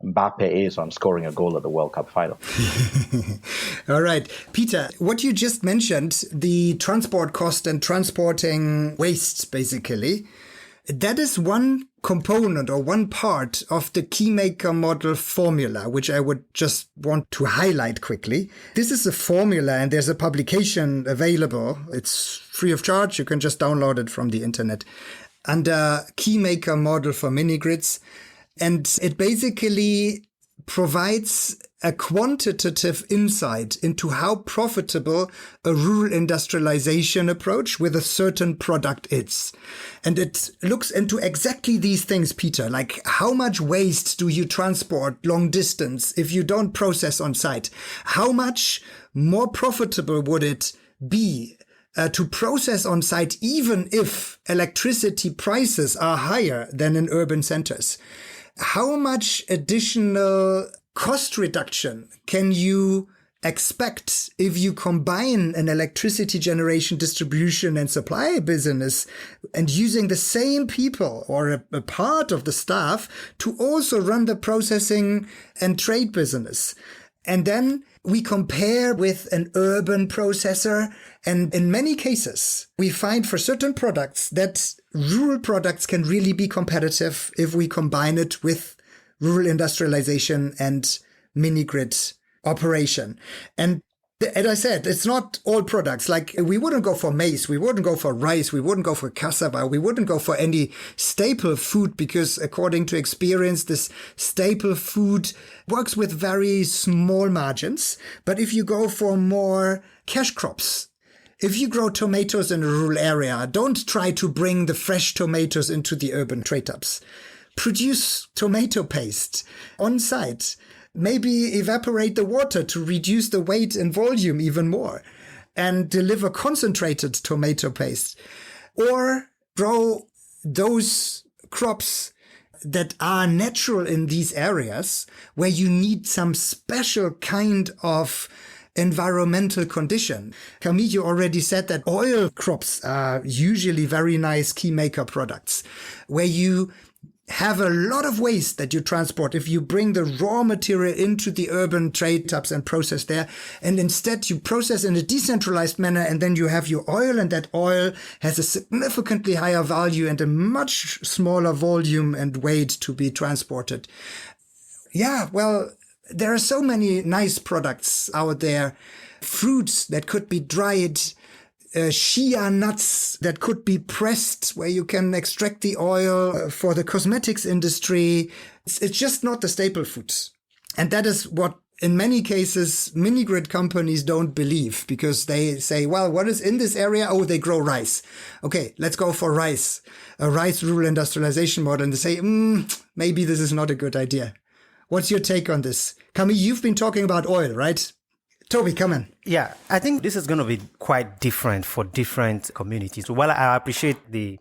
Mbappe is on scoring a goal at the World Cup final. All right. Peter, what you just mentioned, the transport cost and transporting wastes, basically, that is one component or one part of the Keymaker model formula, which I would just want to highlight quickly. This is a formula and there's a publication available. It's free of charge. You can just download it from the internet under Keymaker model for mini grids. And it basically provides a quantitative insight into how profitable a rural industrialization approach with a certain product is. And it looks into exactly these things, Peter, like how much waste do you transport long distance if you don't process on site? How much more profitable would it be to process on site even if electricity prices are higher than in urban centers? How much additional cost reduction can you expect if you combine an electricity generation, distribution and supply business and using the same people or a part of the staff to also run the processing and trade business? And then we compare with an urban processor. And in many cases, we find for certain products that rural products can really be competitive if we combine it with rural industrialization and mini-grid operation. And as I said, it's not all products. Like, we wouldn't go for maize, we wouldn't go for rice, we wouldn't go for cassava, we wouldn't go for any staple food, because according to experience, this staple food works with very small margins. But if you go for more cash crops, if you grow tomatoes in a rural area, don't try to bring the fresh tomatoes into the urban trade-ups. Produce tomato paste on site. Maybe evaporate the water to reduce the weight and volume even more, and deliver concentrated tomato paste. Or grow those crops that are natural in these areas where you need some special kind of environmental condition. Camille, you already said that oil crops are usually very nice key maker products, where you have a lot of waste that you transport if you bring the raw material into the urban trade hubs and process there. And instead you process in a decentralized manner, and then you have your oil, and that oil has a significantly higher value and a much smaller volume and weight to be transported. Yeah, well, there are so many nice products out there. Fruits that could be dried, shea nuts that could be pressed, where you can extract the oil for the cosmetics industry. It's just not the staple foods. And that is what, in many cases, mini-grid companies don't believe, because they say, well, what is in this area? Oh, they grow rice. Okay, let's go for rice, a rice rural industrialization model. And they say, maybe this is not a good idea. What's your take on this? Camille, you've been talking about oil, right? Toby, come in. Yeah, I think this is going to be quite different for different communities. Well, I appreciate the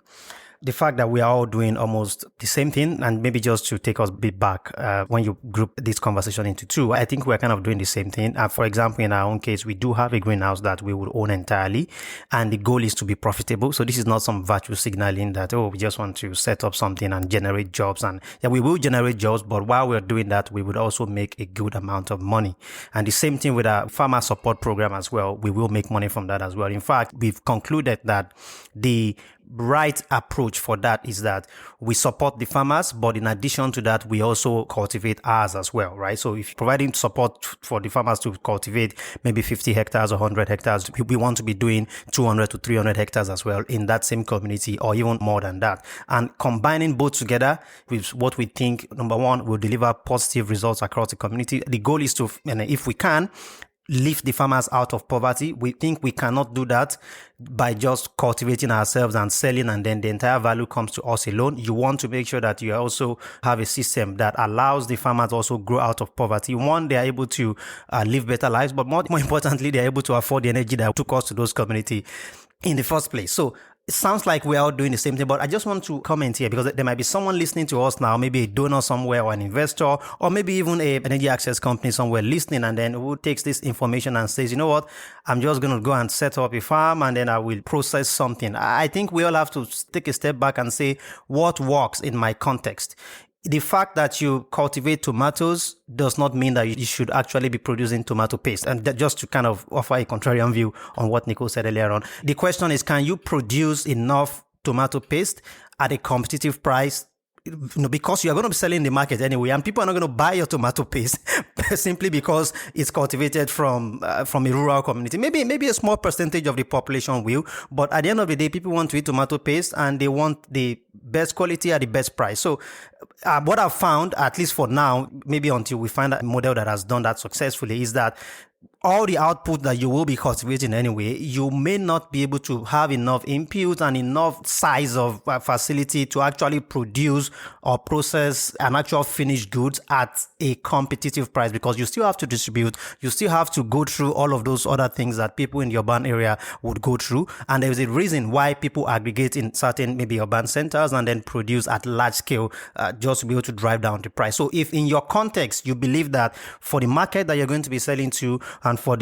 fact that we are all doing almost the same thing, and maybe just to take us a bit back, when you group this conversation into two, I think we're kind of doing the same thing. For example, in our own case, we do have a greenhouse that we would own entirely, and the goal is to be profitable. So this is not some virtue signaling that, we just want to set up something and generate jobs. And yeah, we will generate jobs, but while we're doing that, we would also make a good amount of money. And the same thing with our farmer support program as well. We will make money from that as well. In fact, we've concluded that the right approach for that is that we support the farmers, but in addition to that, we also cultivate ours as well, right? So if providing support for the farmers to cultivate maybe 50 hectares or 100 hectares, we want to be doing 200 to 300 hectares as well in that same community, or even more than that. And combining both together with what we think, number one, will deliver positive results across the community. The goal is to, and if we can, lift the farmers out of poverty. We think we cannot do that by just cultivating ourselves and selling, and then the entire value comes to us alone. You want to make sure that you also have a system that allows the farmers also grow out of poverty. One, they are able to live better lives, but more importantly, they are able to afford the energy that took us to those communities in the first place. So it sounds like we're all doing the same thing, but I just want to comment here, because there might be someone listening to us now, maybe a donor somewhere, or an investor, or maybe even a energy access company somewhere listening, and then who takes this information and says, you know what, I'm just going to go and set up a farm, and then I will process something. I think we all have to take a step back and say, what works in my context? The fact that you cultivate tomatoes does not mean that you should actually be producing tomato paste. And just to kind of offer a contrarian view on what Nico said earlier on, the question is, can you produce enough tomato paste at a competitive price? Because you are going to be selling in the market anyway, and people are not going to buy your tomato paste simply because it's cultivated from a rural community. Maybe a small percentage of the population will, but at the end of the day, people want to eat tomato paste, and they want the best quality at the best price. So what I've found, at least for now, maybe until we find a model that has done that successfully, is that all the output that you will be cultivating anyway, you may not be able to have enough input and enough size of facility to actually produce or process an actual finished goods at a competitive price, because you still have to distribute, you still have to go through all of those other things that people in the urban area would go through. And there's a reason why people aggregate in certain maybe urban centers and then produce at large scale, just to be able to drive down the price. So if in your context, you believe that for the market that you're going to be selling to, and for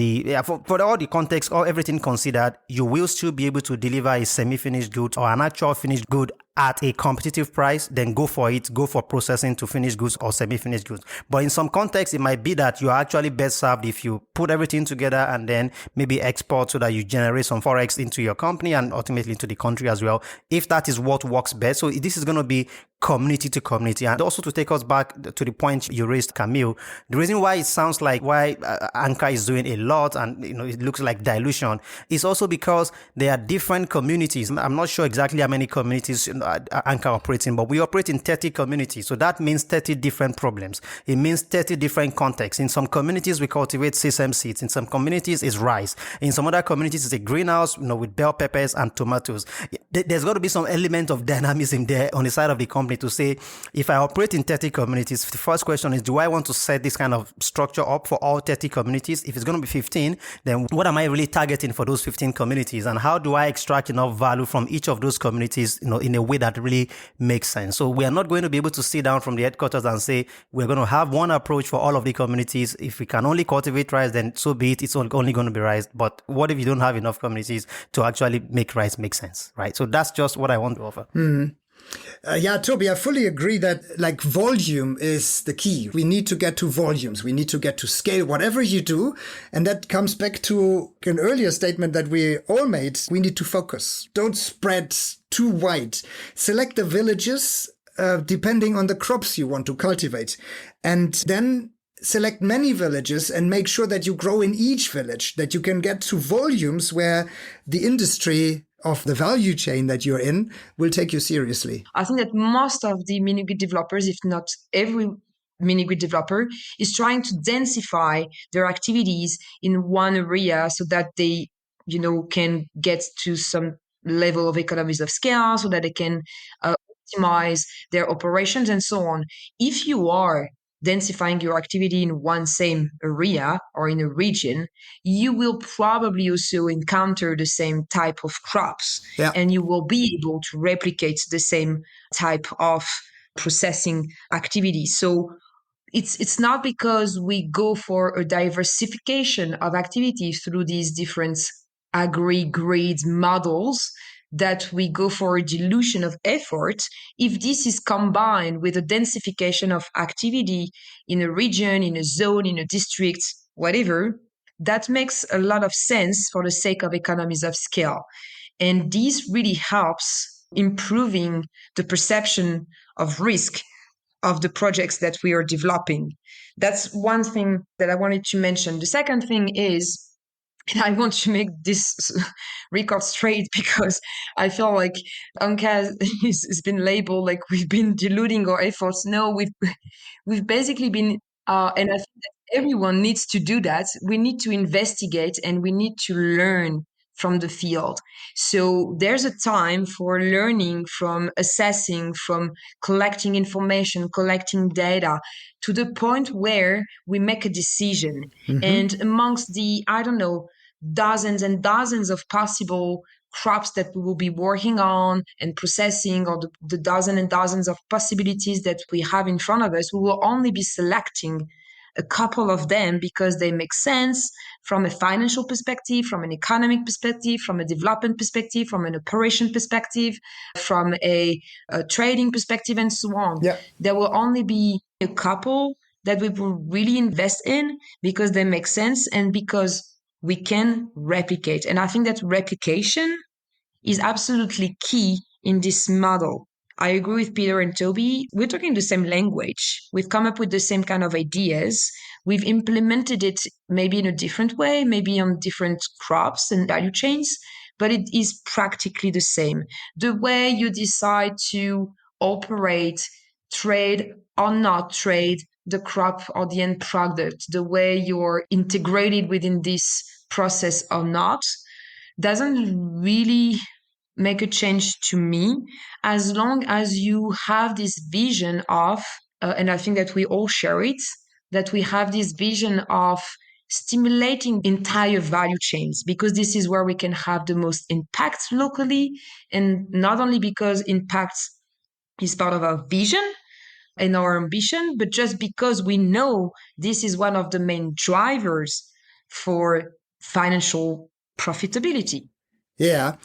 all the context or everything considered, you will still be able to deliver a semi-finished good or an actual finished good at a competitive price, then go for it, go for processing to finished goods or semi-finished goods. But in some contexts, it might be that you are actually best served if you put everything together and then maybe export so that you generate some forex into your company and ultimately into the country as well, if that is what works best. So this is going to be community to community. And also to take us back to the point you raised, Camille, the reason why it sounds like why Anka is doing a lot and it looks like dilution is also because there are different communities. I'm not sure exactly how many communities Anka operates in, but we operate in 30 communities. So that means 30 different problems. It means 30 different contexts. In some communities, we cultivate sesame seeds. In some communities, it's rice. In some other communities, it's a greenhouse, with bell peppers and tomatoes. There's got to be some element of dynamism there on the side of the company to say, if I operate in 30 communities, the first question is, do I want to set this kind of structure up for all 30 communities? If it's going to be 15, then what am I really targeting for those 15 communities? And how do I extract enough value from each of those communities, in a way that really makes sense? So we are not going to be able to sit down from the headquarters and say, we're going to have one approach for all of the communities. If we can only cultivate rice, then so be it. It's only going to be rice. But what if you don't have enough communities to actually make rice make sense, right? So that's just what I want to offer. Yeah, Toby, I fully agree that volume is the key. We need to get to volumes. We need to get to scale, whatever you do. And that comes back to an earlier statement that we all made. We need to focus. Don't spread too wide. Select the villages depending on the crops you want to cultivate. And then select many villages and make sure that you grow in each village, that you can get to volumes where the industry of the value chain that you're in will take you seriously. I think that most of the mini-grid developers, if not every mini-grid developer, is trying to densify their activities in one area so that they, can get to some level of economies of scale, so that they can optimize their operations and so on. If you are densifying your activity in one same area or in a region, you will probably also encounter the same type of crops, and you will be able to replicate the same type of processing activity. So it's not because we go for a diversification of activity through these different agri-grid models that we go for a dilution of effort. If this is combined with a densification of activity in a region, in a zone, in a district, whatever, that makes a lot of sense for the sake of economies of scale. And this really helps improving the perception of risk of the projects that we are developing. That's one thing that I wanted to mention. The second thing is, and I want to make this record straight because I feel like Anka has been labeled like we've been diluting our efforts. No, we've basically been, and I think that everyone needs to do that. We need to investigate and we need to learn from the field. So there's a time for learning, from assessing, from collecting information, collecting data, to the point where we make a decision. And amongst the, dozens and dozens of possible crops that we will be working on and processing, or the dozen and dozens of possibilities that we have in front of us, we will only be selecting a couple of them because they make sense from a financial perspective, from an economic perspective, from a development perspective, from an operation perspective, from a trading perspective, and so on. Yeah. There will only be a couple that we will really invest in because they make sense and because we can replicate. And I think that replication is absolutely key in this model. I agree with Peter and Toby. We're talking the same language. We've come up with the same kind of ideas. We've implemented it maybe in a different way, maybe on different crops and value chains, but it is practically the same. The way you decide to operate, trade or not trade the crop or the end product, the way you're integrated within this process or not, doesn't really make a change to me, as long as you have this vision of, and I think that we all share it, that we have this vision of stimulating entire value chains, because this is where we can have the most impact locally, and not only because impact is part of our vision and our ambition, but just because we know this is one of the main drivers for financial profitability. Yeah.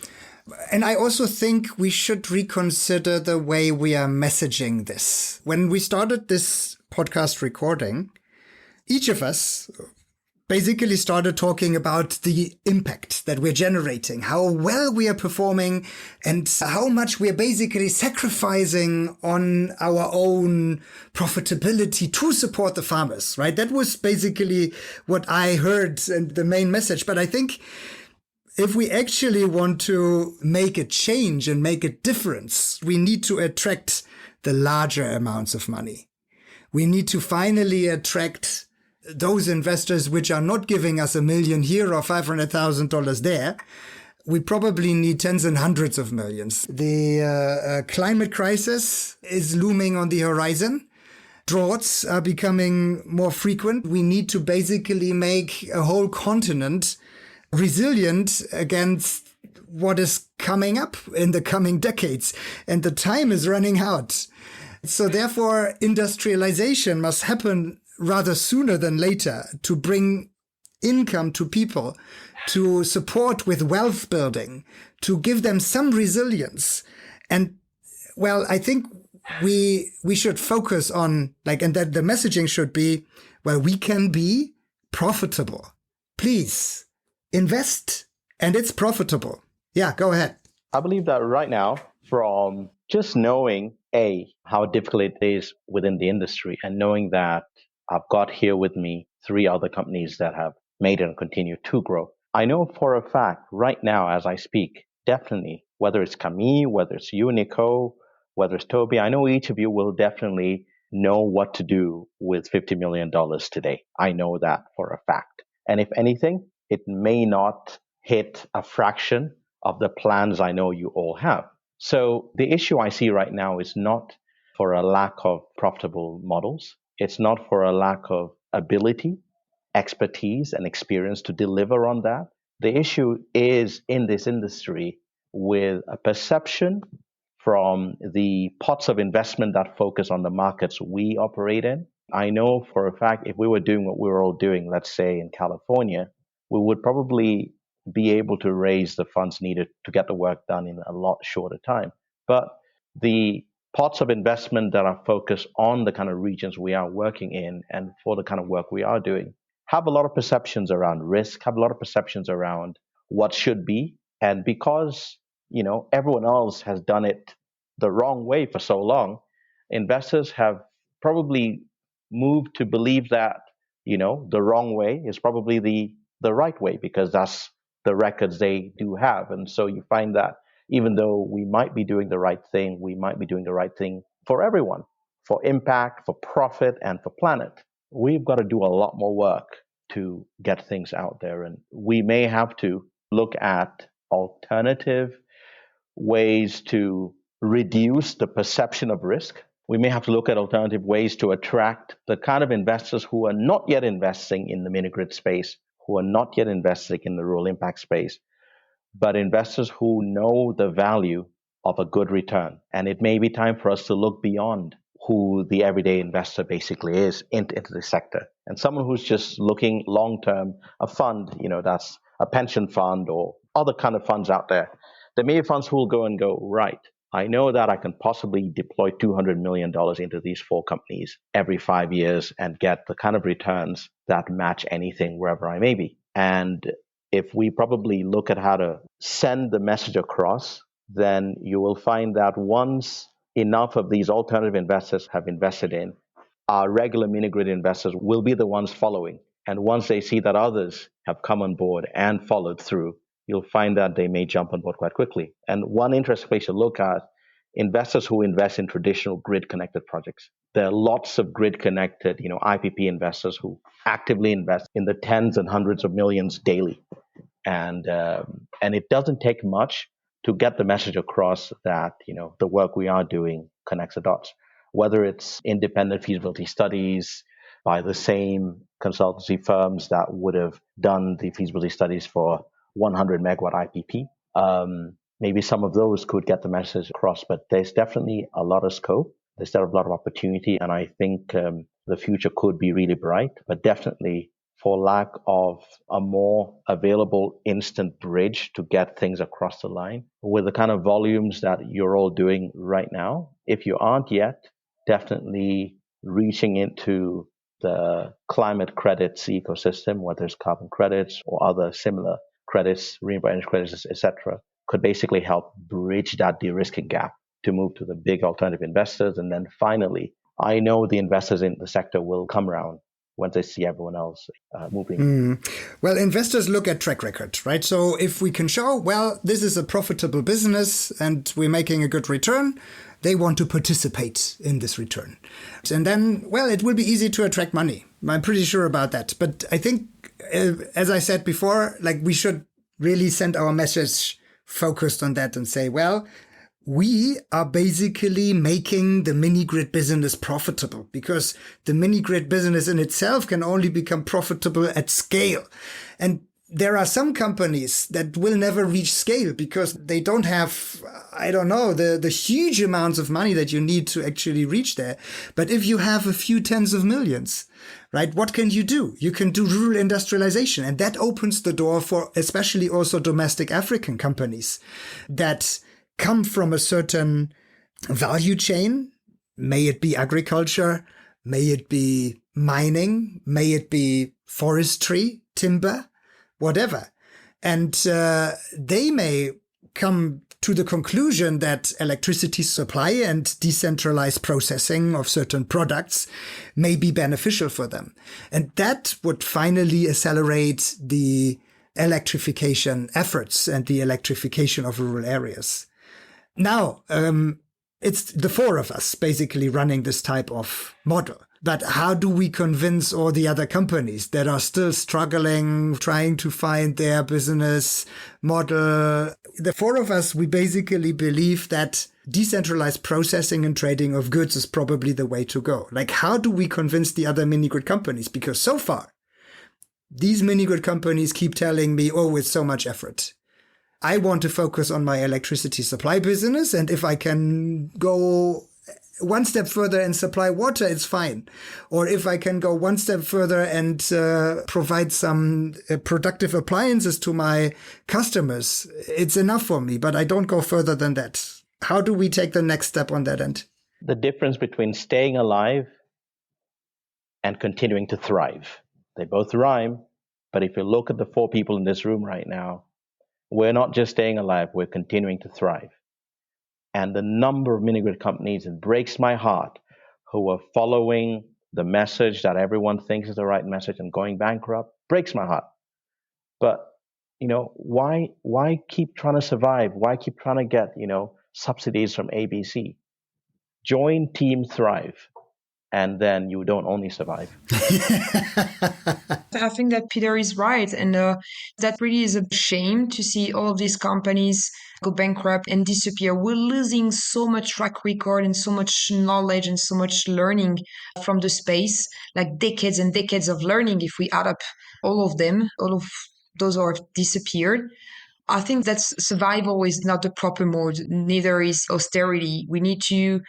And I also think we should reconsider the way we are messaging this. When we started this podcast recording, each of us basically started talking about the impact that we're generating, how well we are performing, and how much we're basically sacrificing on our own profitability to support the farmers, right? That was basically what I heard and the main message. But I think if we actually want to make a change and make a difference, we need to attract the larger amounts of money. We need to finally attract those investors which are not giving us $1 million here or $500,000 there. We probably need tens and hundreds of millions. The climate crisis is looming on the horizon. Droughts are becoming more frequent. We need to basically make a whole continent resilient against what is coming up in the coming decades. And the time is running out. So therefore, industrialization must happen rather sooner than later to bring income to people, to support with wealth building, to give them some resilience. And well, I think we should focus on and that the messaging should be, well, we can be profitable. Please invest and it's profitable. Yeah, go ahead. I believe that right now, from just knowing how difficult it is within the industry and knowing that I've got here with me 3 other companies that have made it and continue to grow. I know for a fact right now as I speak, definitely, whether it's Camille, whether it's you, Nico, whether it's Toby, I know each of you will definitely know what to do with $50 million today. I know that for a fact. And if anything, it may not hit a fraction of the plans I know you all have. So the issue I see right now is not for a lack of profitable models. It's not for a lack of ability, expertise, and experience to deliver on that. The issue is in this industry with a perception from the pots of investment that focus on the markets we operate in. I know for a fact if we were doing what we were all doing, let's say in California, we would probably be able to raise the funds needed to get the work done in a lot shorter time. But the pots of investment that are focused on the kind of regions we are working in and for the kind of work we are doing have a lot of perceptions around risk, have a lot of perceptions around what should be. And because, everyone else has done it the wrong way for so long, investors have probably moved to believe that, the wrong way is probably the right way because that's the records they do have. And so you find that even though we might be doing the right thing, we might be doing the right thing for everyone, for impact, for profit, and for planet. We've got to do a lot more work to get things out there. And we may have to look at alternative ways to reduce the perception of risk. We may have to look at alternative ways to attract the kind of investors who are not yet investing in the mini-grid space, who are not yet investing in the rural impact space, but investors who know the value of a good return. And it may be time for us to look beyond who the everyday investor basically is into the sector. And someone who's just looking long-term, a fund, that's a pension fund or other kind of funds out there. There may be funds who will go and go, right, I know that I can possibly deploy $200 million into these 4 companies every 5 years and get the kind of returns that match anything wherever I may be. And if we probably look at how to send the message across, then you will find that once enough of these alternative investors have invested in, our regular mini-grid investors will be the ones following. And once they see that others have come on board and followed through, you'll find that they may jump on board quite quickly. And one interesting place to look at, investors who invest in traditional grid-connected projects. There are lots of grid-connected, IPP investors who actively invest in the tens and hundreds of millions daily. And it doesn't take much to get the message across that, the work we are doing connects the dots. Whether it's independent feasibility studies by the same consultancy firms that would have done the feasibility studies for 100 megawatt IPP, maybe some of those could get the message across, but there's definitely a lot of scope. There's a lot of opportunity, and I think the future could be really bright, but definitely for lack of a more available instant bridge to get things across the line with the kind of volumes that you're all doing right now. If you aren't yet, definitely reaching into the climate credits ecosystem, whether it's carbon credits or other similar credits, renewable energy credits, etc., could basically help bridge that de-risking gap to move to the big alternative investors. And then finally, I know the investors in the sector will come around once they see everyone else moving. Well, investors look at track record, right? So if we can show, well, this is a profitable business and we're making a good return, they want to participate in this return. And then, well, it will be easy to attract money. I'm pretty sure about that. But I think, as I said before, like we should really send our message focused on that and say, well, we are basically making the mini-grid business profitable because the mini-grid business in itself can only become profitable at scale. And there are some companies that will never reach scale because they don't have, I don't know, the huge amounts of money that you need to actually reach there. But if you have a few tens of millions, right, what can you do? You can do rural industrialization. And that opens the door for especially also domestic African companies that come from a certain value chain. May it be agriculture, may it be mining, may it be forestry, timber, whatever. And they may come to the conclusion that electricity supply and decentralized processing of certain products may be beneficial for them. And that would finally accelerate the electrification efforts and the electrification of rural areas. Now, it's the four of us basically running this type of model. But how do we convince all the other companies that are still struggling, trying to find their business model? The four of us, we basically believe that decentralized processing and trading of goods is probably the way to go. Like, how do we convince the other mini-grid companies? Because so far, these mini-grid companies keep telling me, oh, it's so much effort. I want to focus on my electricity supply business. And if I can go one step further and supply water, it's fine. Or if I can go one step further and provide some productive appliances to my customers, it's enough for me. But I don't go further than that. How do we take the next step on that end? The difference between staying alive and continuing to thrive. They both rhyme. But if you look at the four people in this room right now, we're not just staying alive, we're continuing to thrive. And the number of mini-grid companies, it breaks my heart, who are following the message that everyone thinks is the right message and going bankrupt, breaks my heart. But, why keep trying to survive? Why keep trying to get, subsidies from ABC? Join Team Thrive. And then you don't only survive. I think that Peter is right. And that really is a shame to see all of these companies go bankrupt and disappear. We're losing so much track record and so much knowledge and so much learning from the space, like decades and decades of learning. If we add up all of them, all of those are disappeared. I think that survival is not the proper mode. Neither is austerity. We need to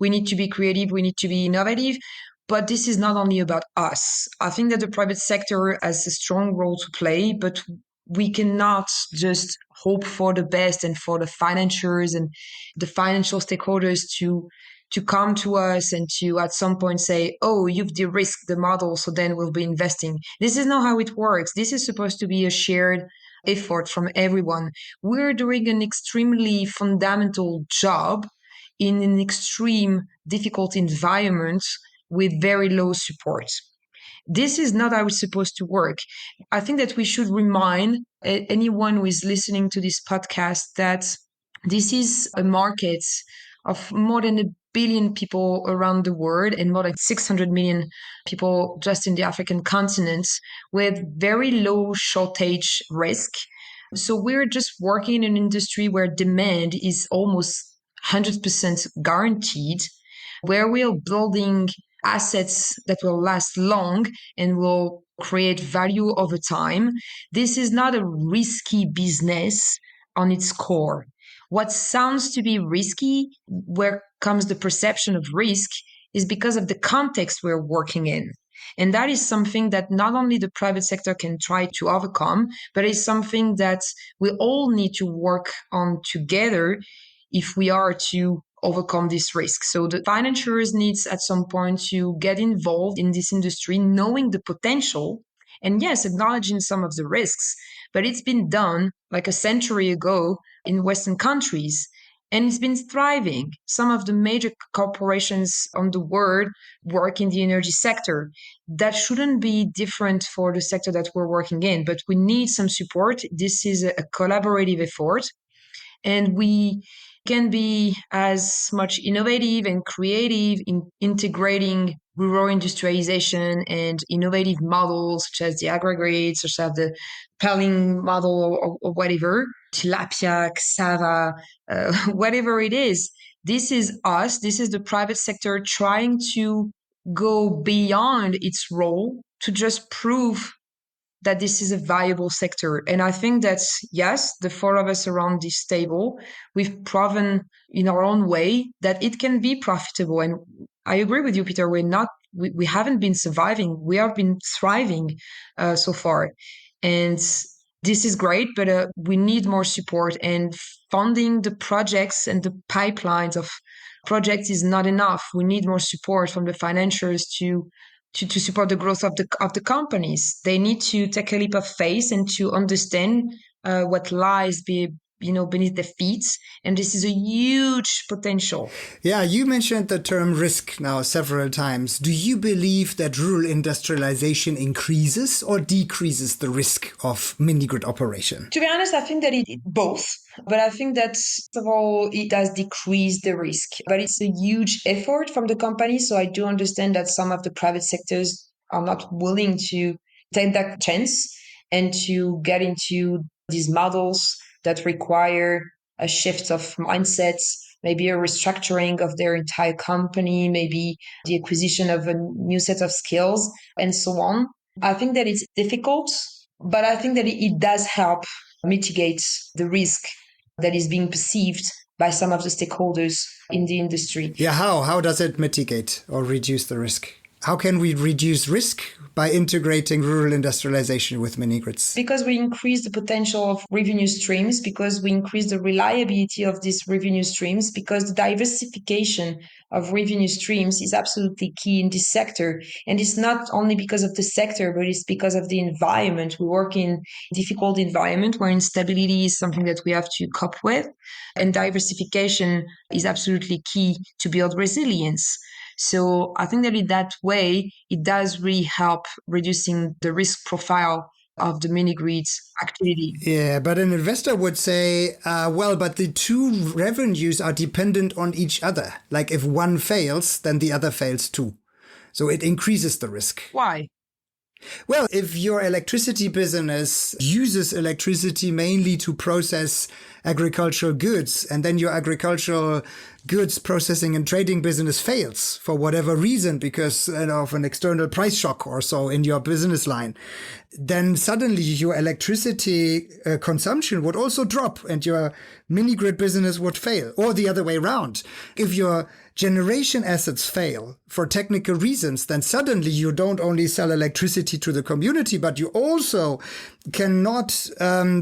be creative. We need to be innovative. But this is not only about us. I think that the private sector has a strong role to play, but we cannot just hope for the best and for the financiers and the financial stakeholders to come to us and to at some point say, oh, you've de-risked the model, so then we'll be investing. This is not how it works. This is supposed to be a shared effort from everyone. We're doing an extremely fundamental job in an extreme difficult environment with very low support. This is not how it's supposed to work. I think that we should remind anyone who is listening to this podcast that this is a market of more than 1 billion people around the world and more than 600 million people just in the African continent with very low shortage risk. So we're just working in an industry where demand is almost 100% guaranteed, where we're building assets that will last long and will create value over time. This is not a risky business on its core. What sounds to be risky, where comes the perception of risk, is because of the context we're working in. And that is something that not only the private sector can try to overcome, but it's something that we all need to work on together if we are to overcome this risk. So the financiers needs at some point to get involved in this industry, knowing the potential and yes, acknowledging some of the risks. But it's been done like a century ago in Western countries. And it's been thriving. Some of the major corporations on the world work in the energy sector. That shouldn't be different for the sector that we're working in, but we need some support. This is a collaborative effort. And we can be as much innovative and creative in integrating rural industrialization and innovative models such as the aggregates, such as the pelling model or whatever, tilapia, cassava, whatever it is. This is us. This is the private sector trying to go beyond its role to just prove that this is a viable sector. And I think that, yes, the four of us around this table, we've proven in our own way that it can be profitable. And I agree with you, Peter, we haven't been surviving. We have been thriving so far. And this is great, but we need more support, and funding the projects and the pipelines of projects is not enough. We need more support from the financiers to support the growth of the companies. They need to take a leap of faith and to understand what lies beneath their feet. And this is a huge potential. Yeah, you mentioned the term risk now several times. Do you believe that rural industrialization increases or decreases the risk of mini-grid operation? To be honest, I think that it both. But I think that, first of all, it does decrease the risk. But it's a huge effort from the company. So I do understand that some of the private sectors are not willing to take that chance and to get into these models that require a shift of mindsets, maybe a restructuring of their entire company, maybe the acquisition of a new set of skills, and so on. I think that it's difficult, but I think that it does help mitigate the risk that is being perceived by some of the stakeholders in the industry. Yeah, how? How does it mitigate or reduce the risk? How can we reduce risk by integrating rural industrialization with mini-grids? Because we increase the potential of revenue streams, because we increase the reliability of these revenue streams, because the diversification of revenue streams is absolutely key in this sector. And it's not only because of the sector, but it's because of the environment. We work in a difficult environment where instability is something that we have to cope with. And diversification is absolutely key to build resilience. So I think that in that way, it does really help reducing the risk profile of the mini-grids activity. Yeah, but an investor would say, but the two revenues are dependent on each other. Like if one fails, then the other fails too. So it increases the risk. Why? Well, if your electricity business uses electricity mainly to process agricultural goods, and then your agricultural goods processing and trading business fails for whatever reason because of an external price shock or so in your business line, then suddenly your electricity consumption would also drop and your mini-grid business would fail, or the other way around. If your generation assets fail for technical reasons, then suddenly you don't only sell electricity to the community, but you also cannot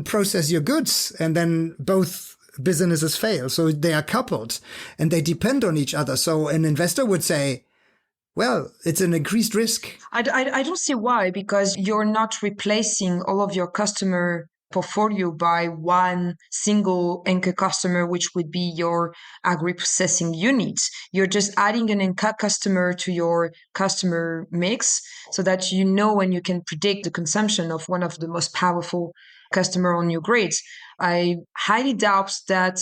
process your goods, and then both businesses fail. So they are coupled and they depend on each other. So an investor would say, well, it's an increased risk. I don't see why, because you're not replacing all of your customer portfolio by one single anchor customer, which would be your agri-processing unit. You're just adding an anchor customer to your customer mix so that you know and you can predict the consumption of one of the most powerful customer on your grid. I highly doubt that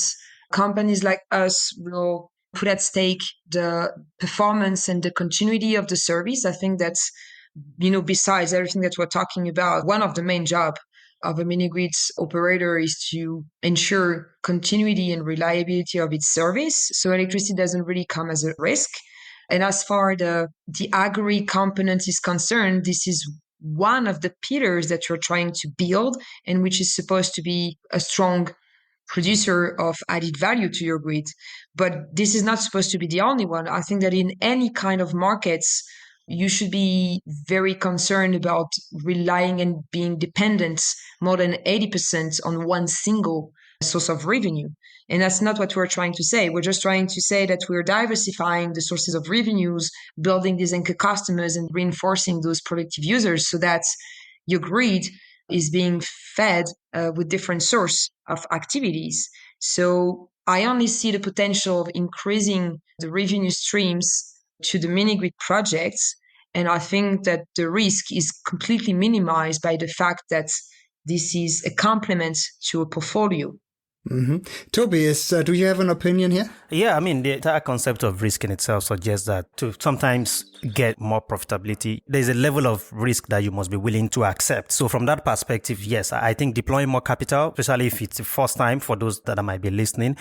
companies like us will put at stake the performance and the continuity of the service. I think that's, besides everything that we're talking about, one of the main jobs of a mini-grids operator is to ensure continuity and reliability of its service. So electricity doesn't really come as a risk. And as far as the agri component is concerned, this is one of the pillars that you're trying to build and which is supposed to be a strong producer of added value to your grid. But this is not supposed to be the only one. I think that in any kind of markets, you should be very concerned about relying and being dependent more than 80% on one single source of revenue. And that's not what we're trying to say. We're just trying to say that we're diversifying the sources of revenues, building these anchor customers and reinforcing those productive users so that your grid is being fed with different source of activities. So I only see the potential of increasing the revenue streams to the mini-grid projects. And I think that the risk is completely minimized by the fact that this is a complement to a portfolio. Mm-hmm. Toby, do you have an opinion here? Yeah, I mean, the entire concept of risk in itself suggests that to sometimes get more profitability, there's a level of risk that you must be willing to accept. So from that perspective, yes, I think deploying more capital, especially if it's the first time for those that might be listening,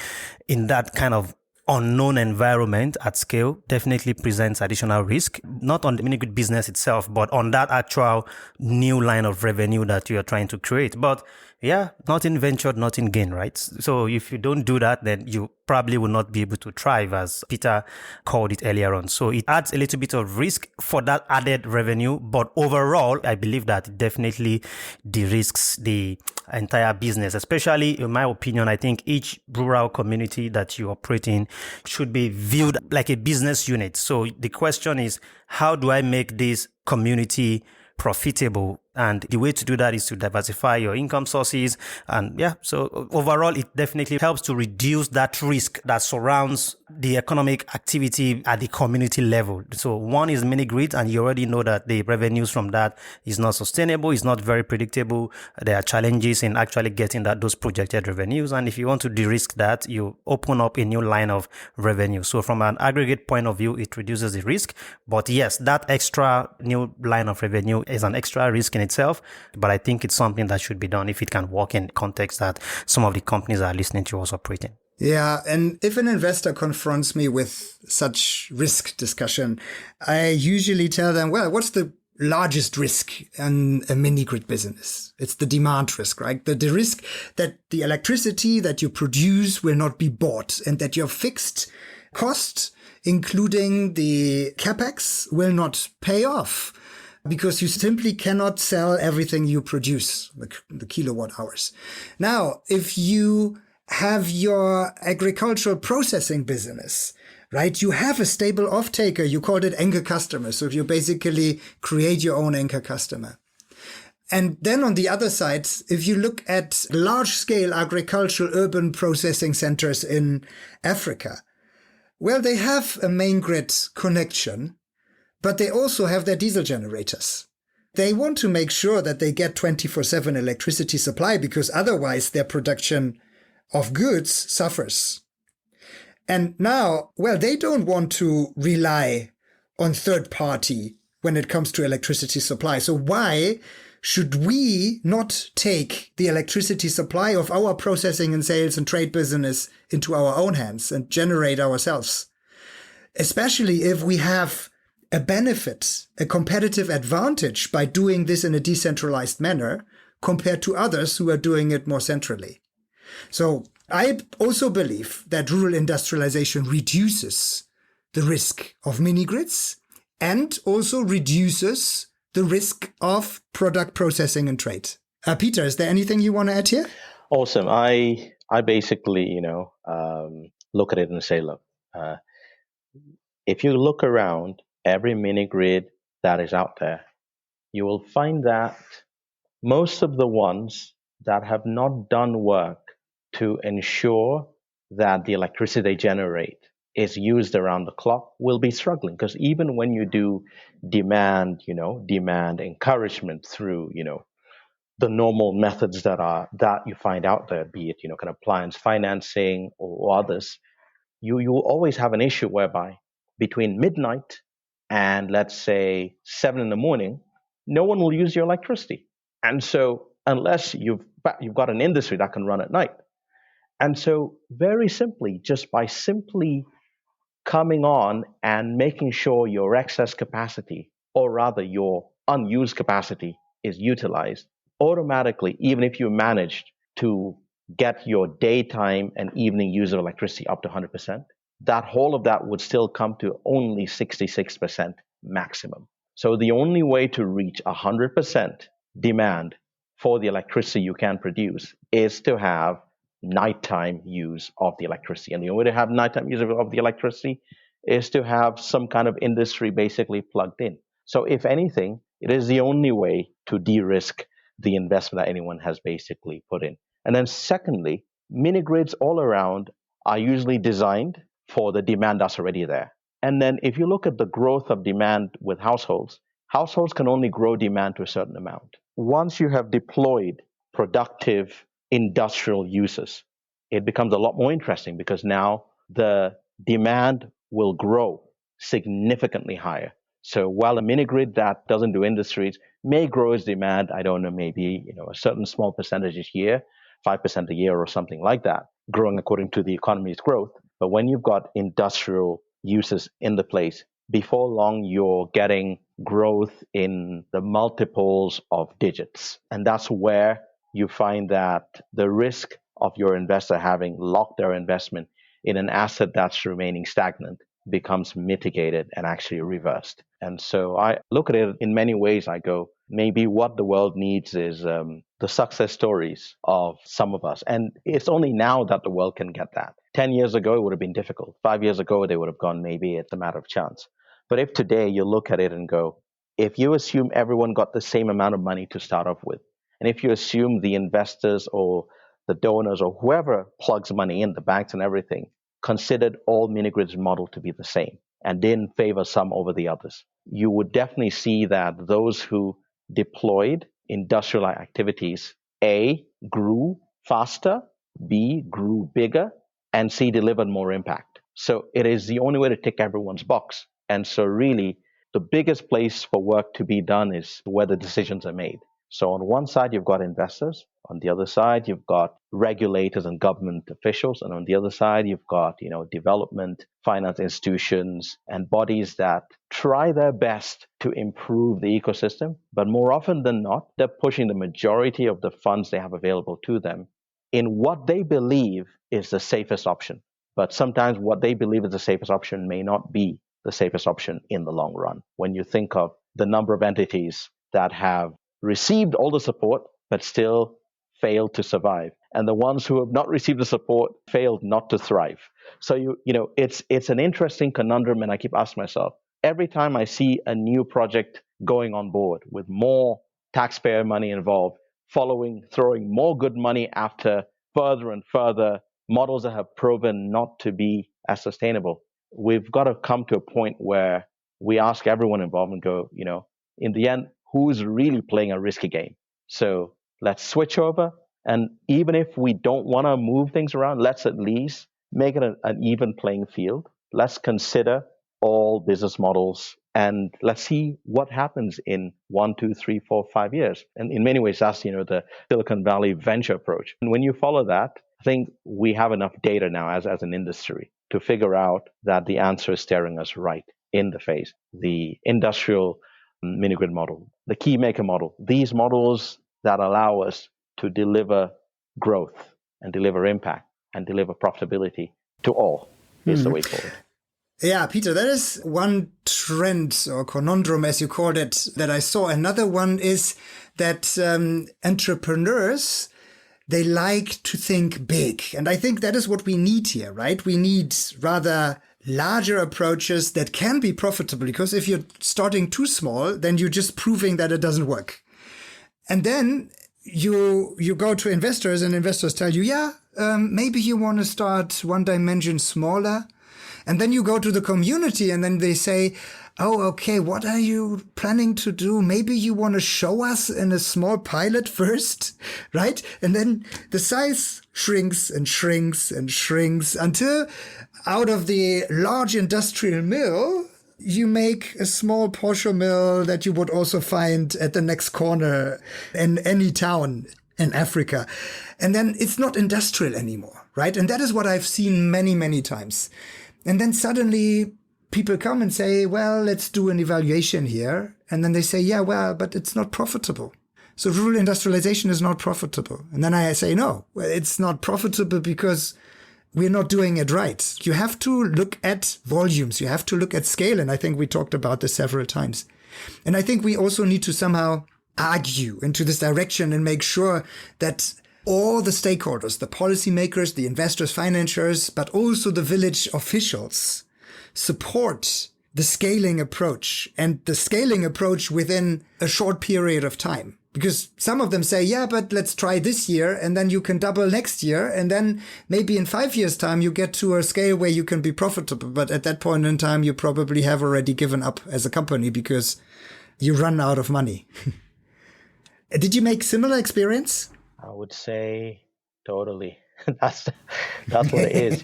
in that kind of unknown environment at scale definitely presents additional risk, not on the mini-grid business itself, but on that actual new line of revenue that you are trying to create. But yeah, nothing ventured, nothing gained, right? So if you don't do that, then you probably will not be able to thrive, as Peter called it earlier on. So it adds a little bit of risk for that added revenue. But overall, I believe that it definitely de-risks the entire business, especially in my opinion. I think each rural community that you operate in should be viewed like a business unit. So the question is, how do I make this community profitable? And the way to do that is to diversify your income sources. And yeah, so overall, it definitely helps to reduce that risk that surrounds the economic activity at the community level. So one is mini grid, and you already know that the revenues from that is not sustainable, it's not very predictable. There are challenges in actually getting those projected revenues. And if you want to de-risk that, you open up a new line of revenue. So from an aggregate point of view, it reduces the risk. But yes, that extra new line of revenue is an extra risk in itself, but I think it's something that should be done if it can work in the context that some of the companies that are listening to us operating. Yeah, and if an investor confronts me with such risk discussion, I usually tell them, well, what's the largest risk in a mini-grid business? It's the demand risk, right? The risk that the electricity that you produce will not be bought and that your fixed cost, including the capex, will not pay off, because you simply cannot sell everything you produce, the kilowatt hours. Now, if you have your agricultural processing business, right, you have a stable off-taker. You called it anchor customer. So you basically create your own anchor customer. And then on the other side, if you look at large-scale agricultural urban processing centers in Africa, well, they have a main grid connection, but they also have their diesel generators. They want to make sure that they get 24/7 electricity supply, because otherwise their production of goods suffers. And now, well, they don't want to rely on third party when it comes to electricity supply. So why should we not take the electricity supply of our processing and sales and trade business into our own hands and generate ourselves? Especially if we have a benefit, a competitive advantage by doing this in a decentralized manner compared to others who are doing it more centrally. So I also believe that rural industrialization reduces the risk of mini-grids and also reduces the risk of product processing and trade. Peter, is there anything you want to add here? Awesome. I basically, look at it and say, look, if you look around every mini grid that is out there, you will find that most of the ones that have not done work to ensure that the electricity they generate is used around the clock will be struggling. Because even when you do demand encouragement through, the normal methods that you find out there, be it, kind of appliance financing or others, you will always have an issue whereby between midnight and let's say 7 a.m, no one will use your electricity. And so unless you've got an industry that can run at night. And so very simply, just by simply coming on and making sure your excess capacity, or rather your unused capacity, is utilized, automatically, even if you managed to get your daytime and evening use of electricity up to 100%, that whole of that would still come to only 66%. maximum. So the only way to reach 100% demand for the electricity you can produce is to have nighttime use of the electricity. And the only way to have nighttime use of the electricity is to have some kind of industry basically plugged in. So if anything, it is the only way to de-risk the investment that anyone has basically put in. And then secondly, mini grids all around are usually designed for the demand that's already there. And then if you look at the growth of demand with households, households can only grow demand to a certain amount. Once you have deployed productive industrial uses, it becomes a lot more interesting because now the demand will grow significantly higher. So while a mini grid that doesn't do industries may grow its demand, I don't know, maybe a certain small percentage each year, 5% a year or something like that, growing according to the economy's growth. But when you've got industrial uses in the place, before long, you're getting growth in the multiples of digits. And that's where you find that the risk of your investor having locked their investment in an asset that's remaining stagnant becomes mitigated and actually reversed. And so I look at it in many ways. I go, maybe what the world needs is the success stories of some of us. And it's only now that the world can get that. 10 years ago, it would have been difficult. 5 years ago, they would have gone, maybe it's a matter of chance. But if today you look at it and go, if you assume everyone got the same amount of money to start off with, and if you assume the investors or the donors or whoever plugs money in, the banks and everything, considered all mini-grids model to be the same and didn't favor some over the others, you would definitely see that those who deployed industrial activities, A, grew faster, B, grew bigger, and C, delivered more impact. So it is the only way to tick everyone's box. And so really, the biggest place for work to be done is where the decisions are made. So on one side, you've got investors. On the other side, you've got regulators and government officials. And on the other side, you've got, development, finance institutions, and bodies that try their best to improve the ecosystem. But more often than not, they're pushing the majority of the funds they have available to them in what they believe is the safest option. But sometimes what they believe is the safest option may not be the safest option in the long run. When you think of the number of entities that have received all the support, but still failed to survive, and the ones who have not received the support failed not to thrive. So it's an interesting conundrum, and I keep asking myself, every time I see a new project going on board with more taxpayer money involved, throwing more good money after further and further models that have proven not to be as sustainable, we've got to come to a point where we ask everyone involved and go, in the end, who's really playing a risky game? So let's switch over. And even if we don't want to move things around, let's at least make it an even playing field. Let's consider all business models and let's see what happens in 1, 2, 3, 4, 5 years. And in many ways, that's, the Silicon Valley venture approach. And when you follow that, I think we have enough data now as an industry to figure out that the answer is staring us right in the face. The industrial mini-grid model, the key maker model, these models that allow us to deliver growth and deliver impact and deliver profitability to all is the way forward. Yeah, Peter, that is one trend or conundrum, as you called it, that I saw. Another one is that entrepreneurs, they like to think big. And I think that is what we need here, right? We need rather larger approaches that can be profitable, because if you're starting too small, then you're just proving that it doesn't work. And then you go to investors and investors tell you, maybe you want to start one dimension smaller. And then you go to the community and then they say, oh, okay, what are you planning to do? Maybe you want to show us in a small pilot first, right? And then the size shrinks and shrinks and shrinks until out of the large industrial mill, you make a small Porsche mill that you would also find at the next corner in any town in Africa. And then it's not industrial anymore, right? And that is what I've seen many, many times. And then suddenly people come and say, well, let's do an evaluation here. And then they say, but it's not profitable. So rural industrialization is not profitable. And then I say, no, it's not profitable because we're not doing it right. You have to look at volumes. You have to look at scale. And I think we talked about this several times. And I think we also need to somehow argue into this direction and make sure that all the stakeholders, the policymakers, the investors, financiers, but also the village officials support the scaling approach, and the scaling approach within a short period of time. Because some of them say, yeah, but let's try this year and then you can double next year. And then maybe in 5 years' time, you get to a scale where you can be profitable. But at that point in time, you probably have already given up as a company because you run out of money. Did you make similar experience? I would say totally. That's what it is,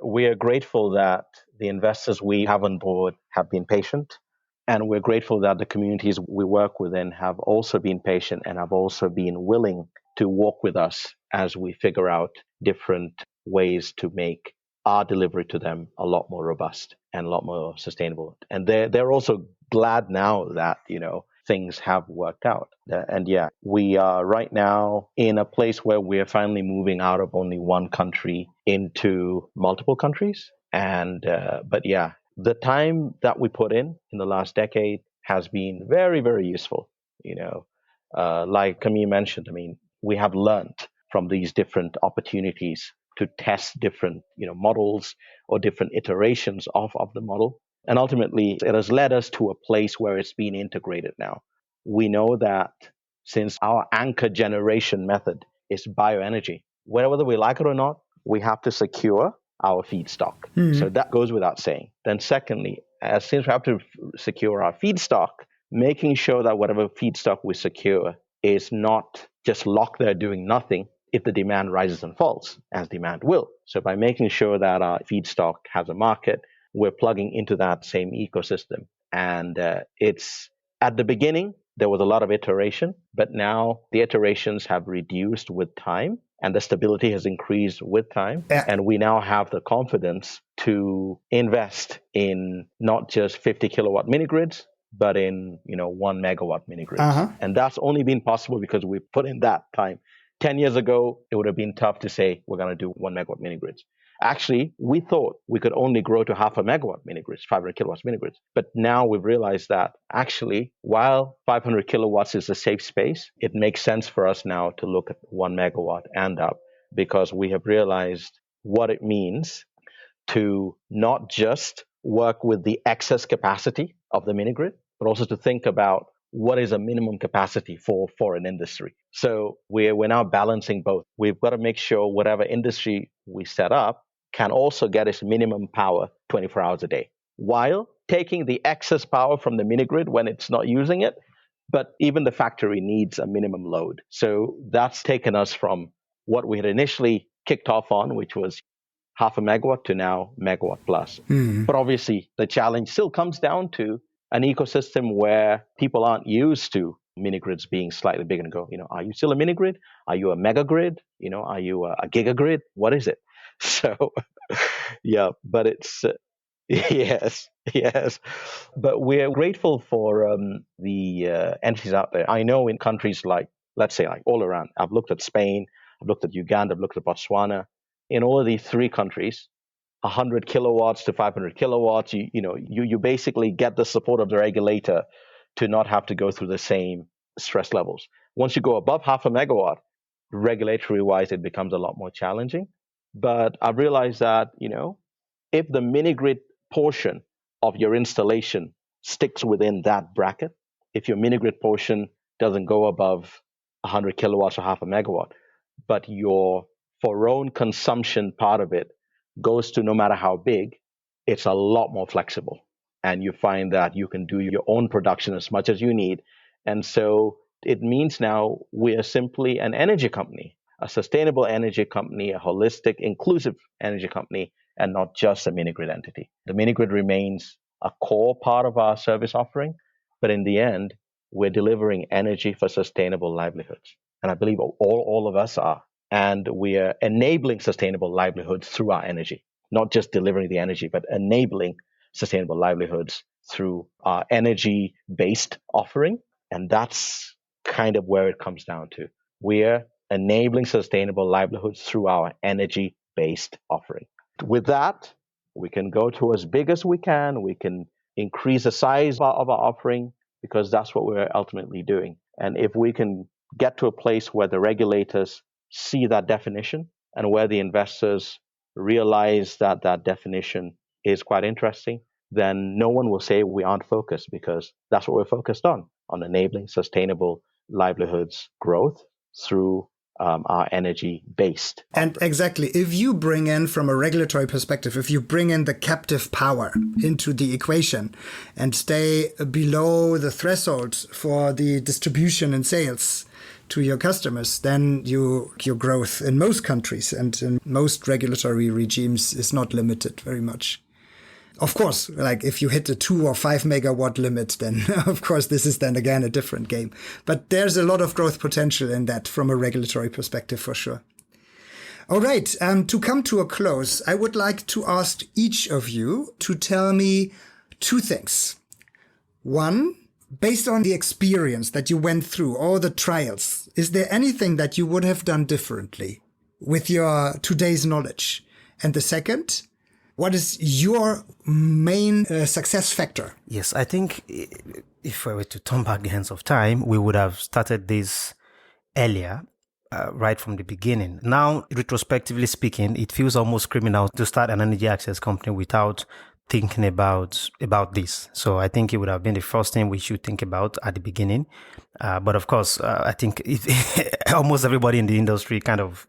we are grateful that the investors we have on board have been patient. And we're grateful that the communities we work within have also been patient and have also been willing to walk with us as we figure out different ways to make our delivery to them a lot more robust and a lot more sustainable. And they're also glad now that, things have worked out. And we are right now in a place where we're finally moving out of only one country into multiple countries. The time that we put in the last decade has been very, very useful. Like Camille mentioned, we have learned from these different opportunities to test different, models or different iterations of the model. And ultimately, it has led us to a place where it's been integrated now. We know that since our anchor generation method is bioenergy, whether we like it or not, we have to secure our feedstock. Mm-hmm. So that goes without saying. Then secondly, since we have to secure our feedstock, making sure that whatever feedstock we secure is not just locked there doing nothing if the demand rises and falls, as demand will. So by making sure that our feedstock has a market, we're plugging into that same ecosystem. And it's at the beginning, there was a lot of iteration, but now the iterations have reduced with time and the stability has increased with time. Yeah. And we now have the confidence to invest in not just 50 kilowatt mini grids, but in 1 megawatt mini grids. Uh-huh. And that's only been possible because we put in that time. 10 years ago, it would have been tough to say we're going to do 1 megawatt mini grids. Actually, we thought we could only grow to half a megawatt mini grids, 500 kilowatts mini grids. But now we've realized that actually, while 500 kilowatts is a safe space, it makes sense for us now to look at 1 megawatt and up, because we have realized what it means to not just work with the excess capacity of the mini grid, but also to think about what is a minimum capacity for an industry. So we're now balancing both. We've got to make sure whatever industry we set up can also get its minimum power 24 hours a day, while taking the excess power from the mini grid when it's not using it. But even the factory needs a minimum load. So that's taken us from what we had initially kicked off on, which was half a megawatt, to now megawatt plus. Mm-hmm. But obviously, the challenge still comes down to an ecosystem where people aren't used to mini grids being slightly bigger and go, are you still a mini grid? Are you a mega grid? Are you a giga grid? What is it? So, yeah, but it's, yes. But we're grateful for the entities out there. I know in countries like, let's say, like all around, I've looked at Spain, I've looked at Uganda, I've looked at Botswana. In all of these three countries, 100 kilowatts to 500 kilowatts, you basically get the support of the regulator to not have to go through the same stress levels. Once you go above half a megawatt, regulatory-wise, it becomes a lot more challenging. But I've realized that, if the mini grid portion of your installation sticks within that bracket, if your mini grid portion doesn't go above 100 kilowatts or half a megawatt, but your for own consumption part of it goes to no matter how big, it's a lot more flexible. And you find that you can do your own production as much as you need. And so it means now we are simply an energy company, a sustainable energy company, a holistic, inclusive energy company, and not just a mini grid entity. The mini grid remains a core part of our service offering, but in the end, we're delivering energy for sustainable livelihoods. And I believe all of us are. And we are enabling sustainable livelihoods through our energy, not just delivering the energy, but enabling sustainable livelihoods through our energy-based offering. And that's kind of where it comes down to. We're enabling sustainable livelihoods through our energy-based offering. With that, we can go to as big as we can. We can increase the size of our offering because that's what we're ultimately doing. And if we can get to a place where the regulators see that definition and where the investors realize that that definition is quite interesting, then no one will say we aren't focused, because that's what we're focused on enabling sustainable livelihoods growth through our energy-based. And exactly, if you bring in, from a regulatory perspective, if you bring in the captive power into the equation and stay below the threshold for the distribution and sales to your customers, then your growth in most countries and in most regulatory regimes is not limited very much. Of course, like if you hit a 2 or 5 megawatt limit, then of course this is then again a different game. But there's a lot of growth potential in that from a regulatory perspective for sure. All right, to come to a close, I would like to ask each of you to tell me 2 things. One, based on the experience that you went through, all the trials, is there anything that you would have done differently with your today's knowledge? And the second, what is your main success factor? Yes, I think if I were to turn back the hands of time, we would have started this earlier, right from the beginning. Now, retrospectively speaking, it feels almost criminal to start an energy access company without thinking about this. So I think it would have been the first thing we should think about at the beginning. But of course, I think almost everybody in the industry kind of,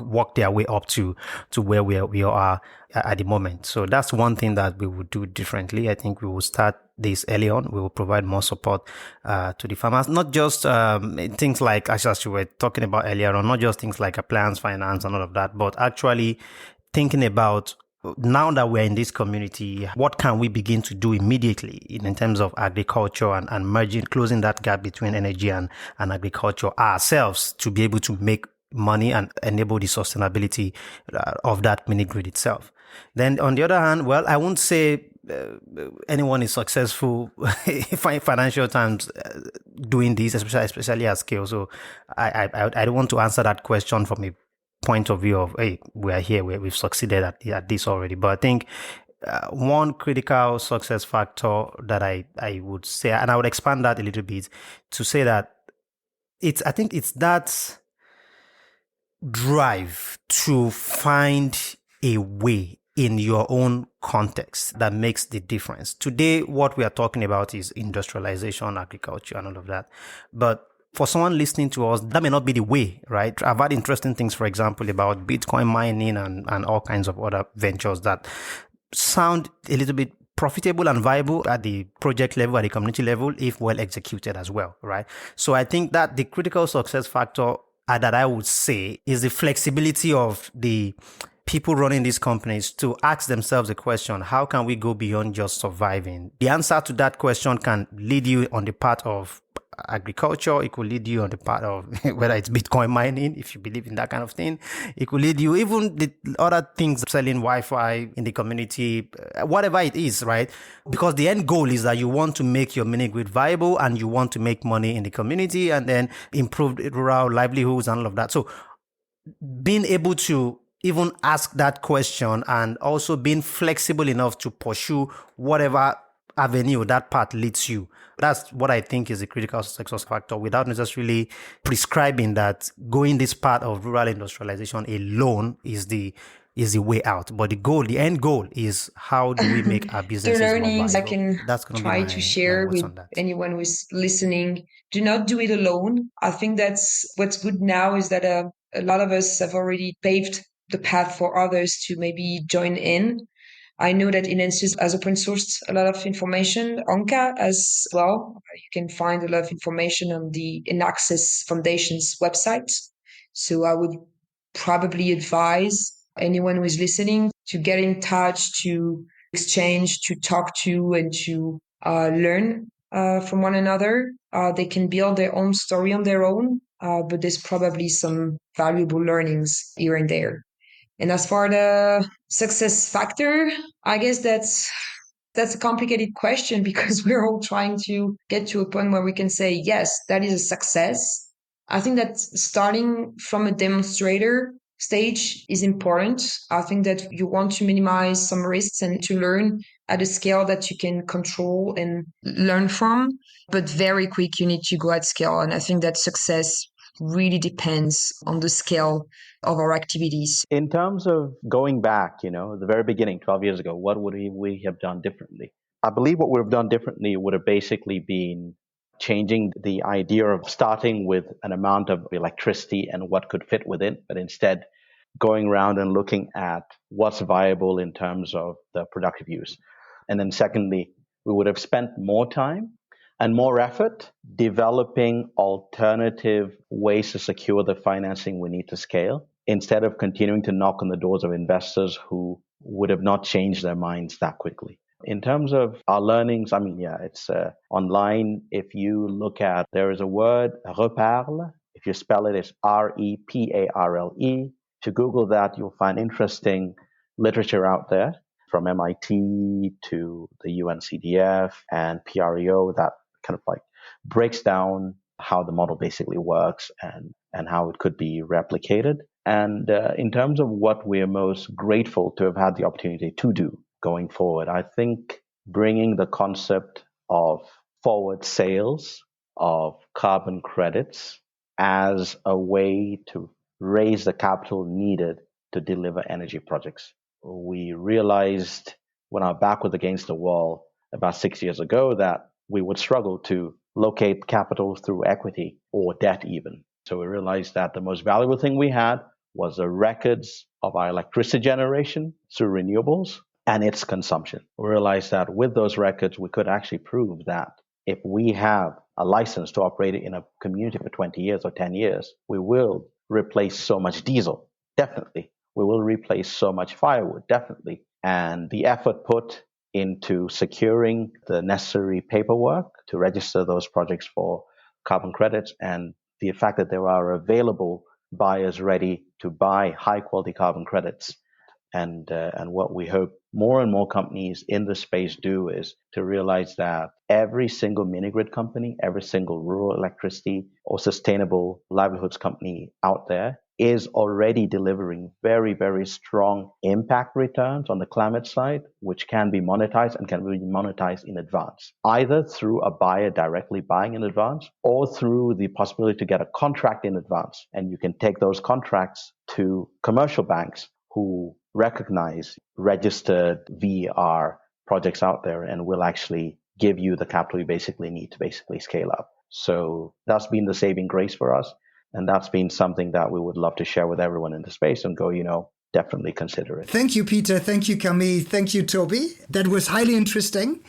work their way up to where we are at the moment. So that's one thing that we would do differently. I think we will start this early on. We will provide more support to the farmers, not just things like, as you were talking about earlier on, not just things like appliance finance and all of that, but actually thinking about, now that we're in this community, what can we begin to do immediately in terms of agriculture and merging, closing that gap between energy and agriculture ourselves to be able to make money and enable the sustainability of that mini grid itself. Then on the other hand, well, I won't say anyone is successful in financial terms doing this, especially at scale. So I don't want to answer that question from a point of view of, hey, we are here, we've succeeded at this already. But I think one critical success factor that I would say, and I would expand that a little bit to say that I think it's that drive to find a way in your own context that makes the difference. Today, what we are talking about is industrialization, agriculture, and all of that. But for someone listening to us, that may not be the way, right? I've had interesting things, for example, about Bitcoin mining and all kinds of other ventures that sound a little bit profitable and viable at the project level, at the community level, if well executed as well, right? So I think that the critical success factor that I would say is the flexibility of the people running these companies to ask themselves the question, how can we go beyond just surviving? The answer to that question can lead you on the path of agriculture. It could lead you on the path of whether it's Bitcoin mining, if you believe in that kind of thing. It could lead you even the other things, selling Wi-Fi in the community, whatever it is, right? Because the end goal is that you want to make your mini grid viable and you want to make money in the community and then improve rural livelihoods and all of that. So being able to even ask that question and also being flexible enough to pursue whatever avenue that path leads you. That's what I think is a critical success factor, without necessarily prescribing that going this path of rural industrialization alone is the way out. But the end goal is, how do we make our businesses the more learnings viable? I can That's going try to share with anyone who's listening. Do not do it alone. I think that's what's good now is that a lot of us have already paved the path for others to maybe join in. I know that INENSUS has open sourced a lot of information, Anka as well. You can find a lot of information on the INAXIS Foundation's website. So I would probably advise anyone who is listening to get in touch, to exchange, to talk to, and to learn from one another. They can build their own story on their own, but there's probably some valuable learnings here and there. And as for the success factor, I guess that's a complicated question because we're all trying to get to a point where we can say, yes, that is a success. I think that starting from a demonstrator stage is important. I think that you want to minimize some risks and to learn at a scale that you can control and learn from. But very quick, you need to go at scale. And I think that success really depends on the scale of our activities. In terms of going back, the very beginning, 12 years ago, what would we have done differently? I believe what would have done differently would have basically been changing the idea of starting with an amount of electricity and what could fit within, but instead going around and looking at what's viable in terms of the productive use. And then secondly, we would have spent more time and more effort developing alternative ways to secure the financing we need to scale, instead of continuing to knock on the doors of investors who would have not changed their minds that quickly. In terms of our learnings, it's online. If you look at, there is a word, Reparle. If you spell it, it's Reparle. If you Google that, you'll find interesting literature out there from MIT to the UNCDF and PREO that kind of like breaks down how the model basically works and how it could be replicated. And in terms of what we're most grateful to have had the opportunity to do going forward, I think bringing the concept of forward sales of carbon credits as a way to raise the capital needed to deliver energy projects. We realized when our back was against the wall about 6 years ago that we would struggle to locate capital through equity or debt even. So we realized that the most valuable thing we had was the records of our electricity generation through renewables and its consumption. We realized that with those records, we could actually prove that if we have a license to operate in a community for 20 years or 10 years, we will replace so much diesel, definitely. We will replace so much firewood, definitely. And the effort put into securing the necessary paperwork to register those projects for carbon credits, and the fact that there are available buyers ready to buy high quality carbon credits. And what we hope more and more companies in the space do is to realize that every single mini-grid company, every single rural electricity or sustainable livelihoods company out there is already delivering very, very strong impact returns on the climate side, which can be monetized and can be monetized in advance, either through a buyer directly buying in advance or through the possibility to get a contract in advance. And you can take those contracts to commercial banks who recognize registered VER projects out there and will actually give you the capital you basically need to basically scale up. So that's been the saving grace for us. And that's been something that we would love to share with everyone in the space and go, definitely consider it. Thank you, Peter. Thank you, Camille. Thank you, Toby. That was highly interesting.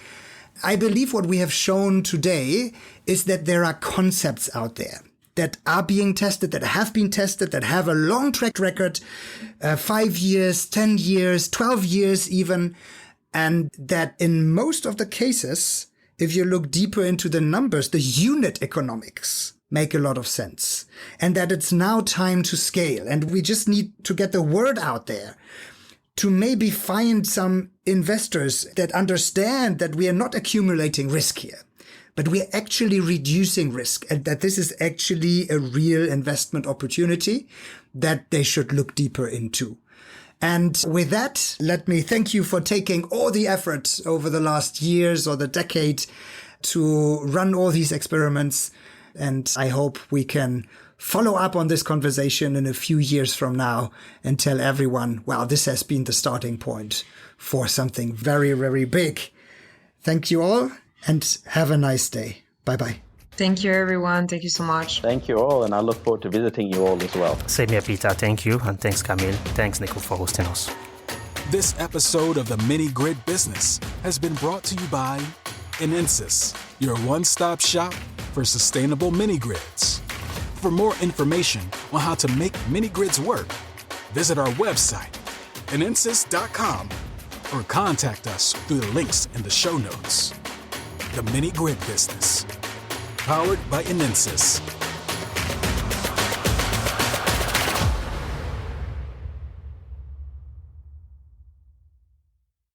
I believe what we have shown today is that there are concepts out there that are being tested, that have been tested, that have a long track record, 5 years, 10 years, 12 years even, and that in most of the cases, if you look deeper into the numbers, the unit economics make a lot of sense, and that it's now time to scale. And we just need to get the word out there to maybe find some investors that understand that we are not accumulating risk here, but we are actually reducing risk, and that this is actually a real investment opportunity that they should look deeper into. And with that, let me thank you for taking all the effort over the last years or the decade to run all these experiments. And I hope we can follow up on this conversation in a few years from now and tell everyone, well, this has been the starting point for something very, very big. Thank you all and have a nice day. Bye-bye. Thank you, everyone. Thank you so much. Thank you all, and I look forward to visiting you all as well. Same here, Peter. Thank you. And thanks, Camille. Thanks, Nico, for hosting us. This episode of the Mini Grid Business has been brought to you by INENSUS, your one-stop shop for sustainable mini grids. For more information on how to make mini grids work, visit our website, inensus.com, or contact us through the links in the show notes. The Mini Grid Business, powered by INENSUS.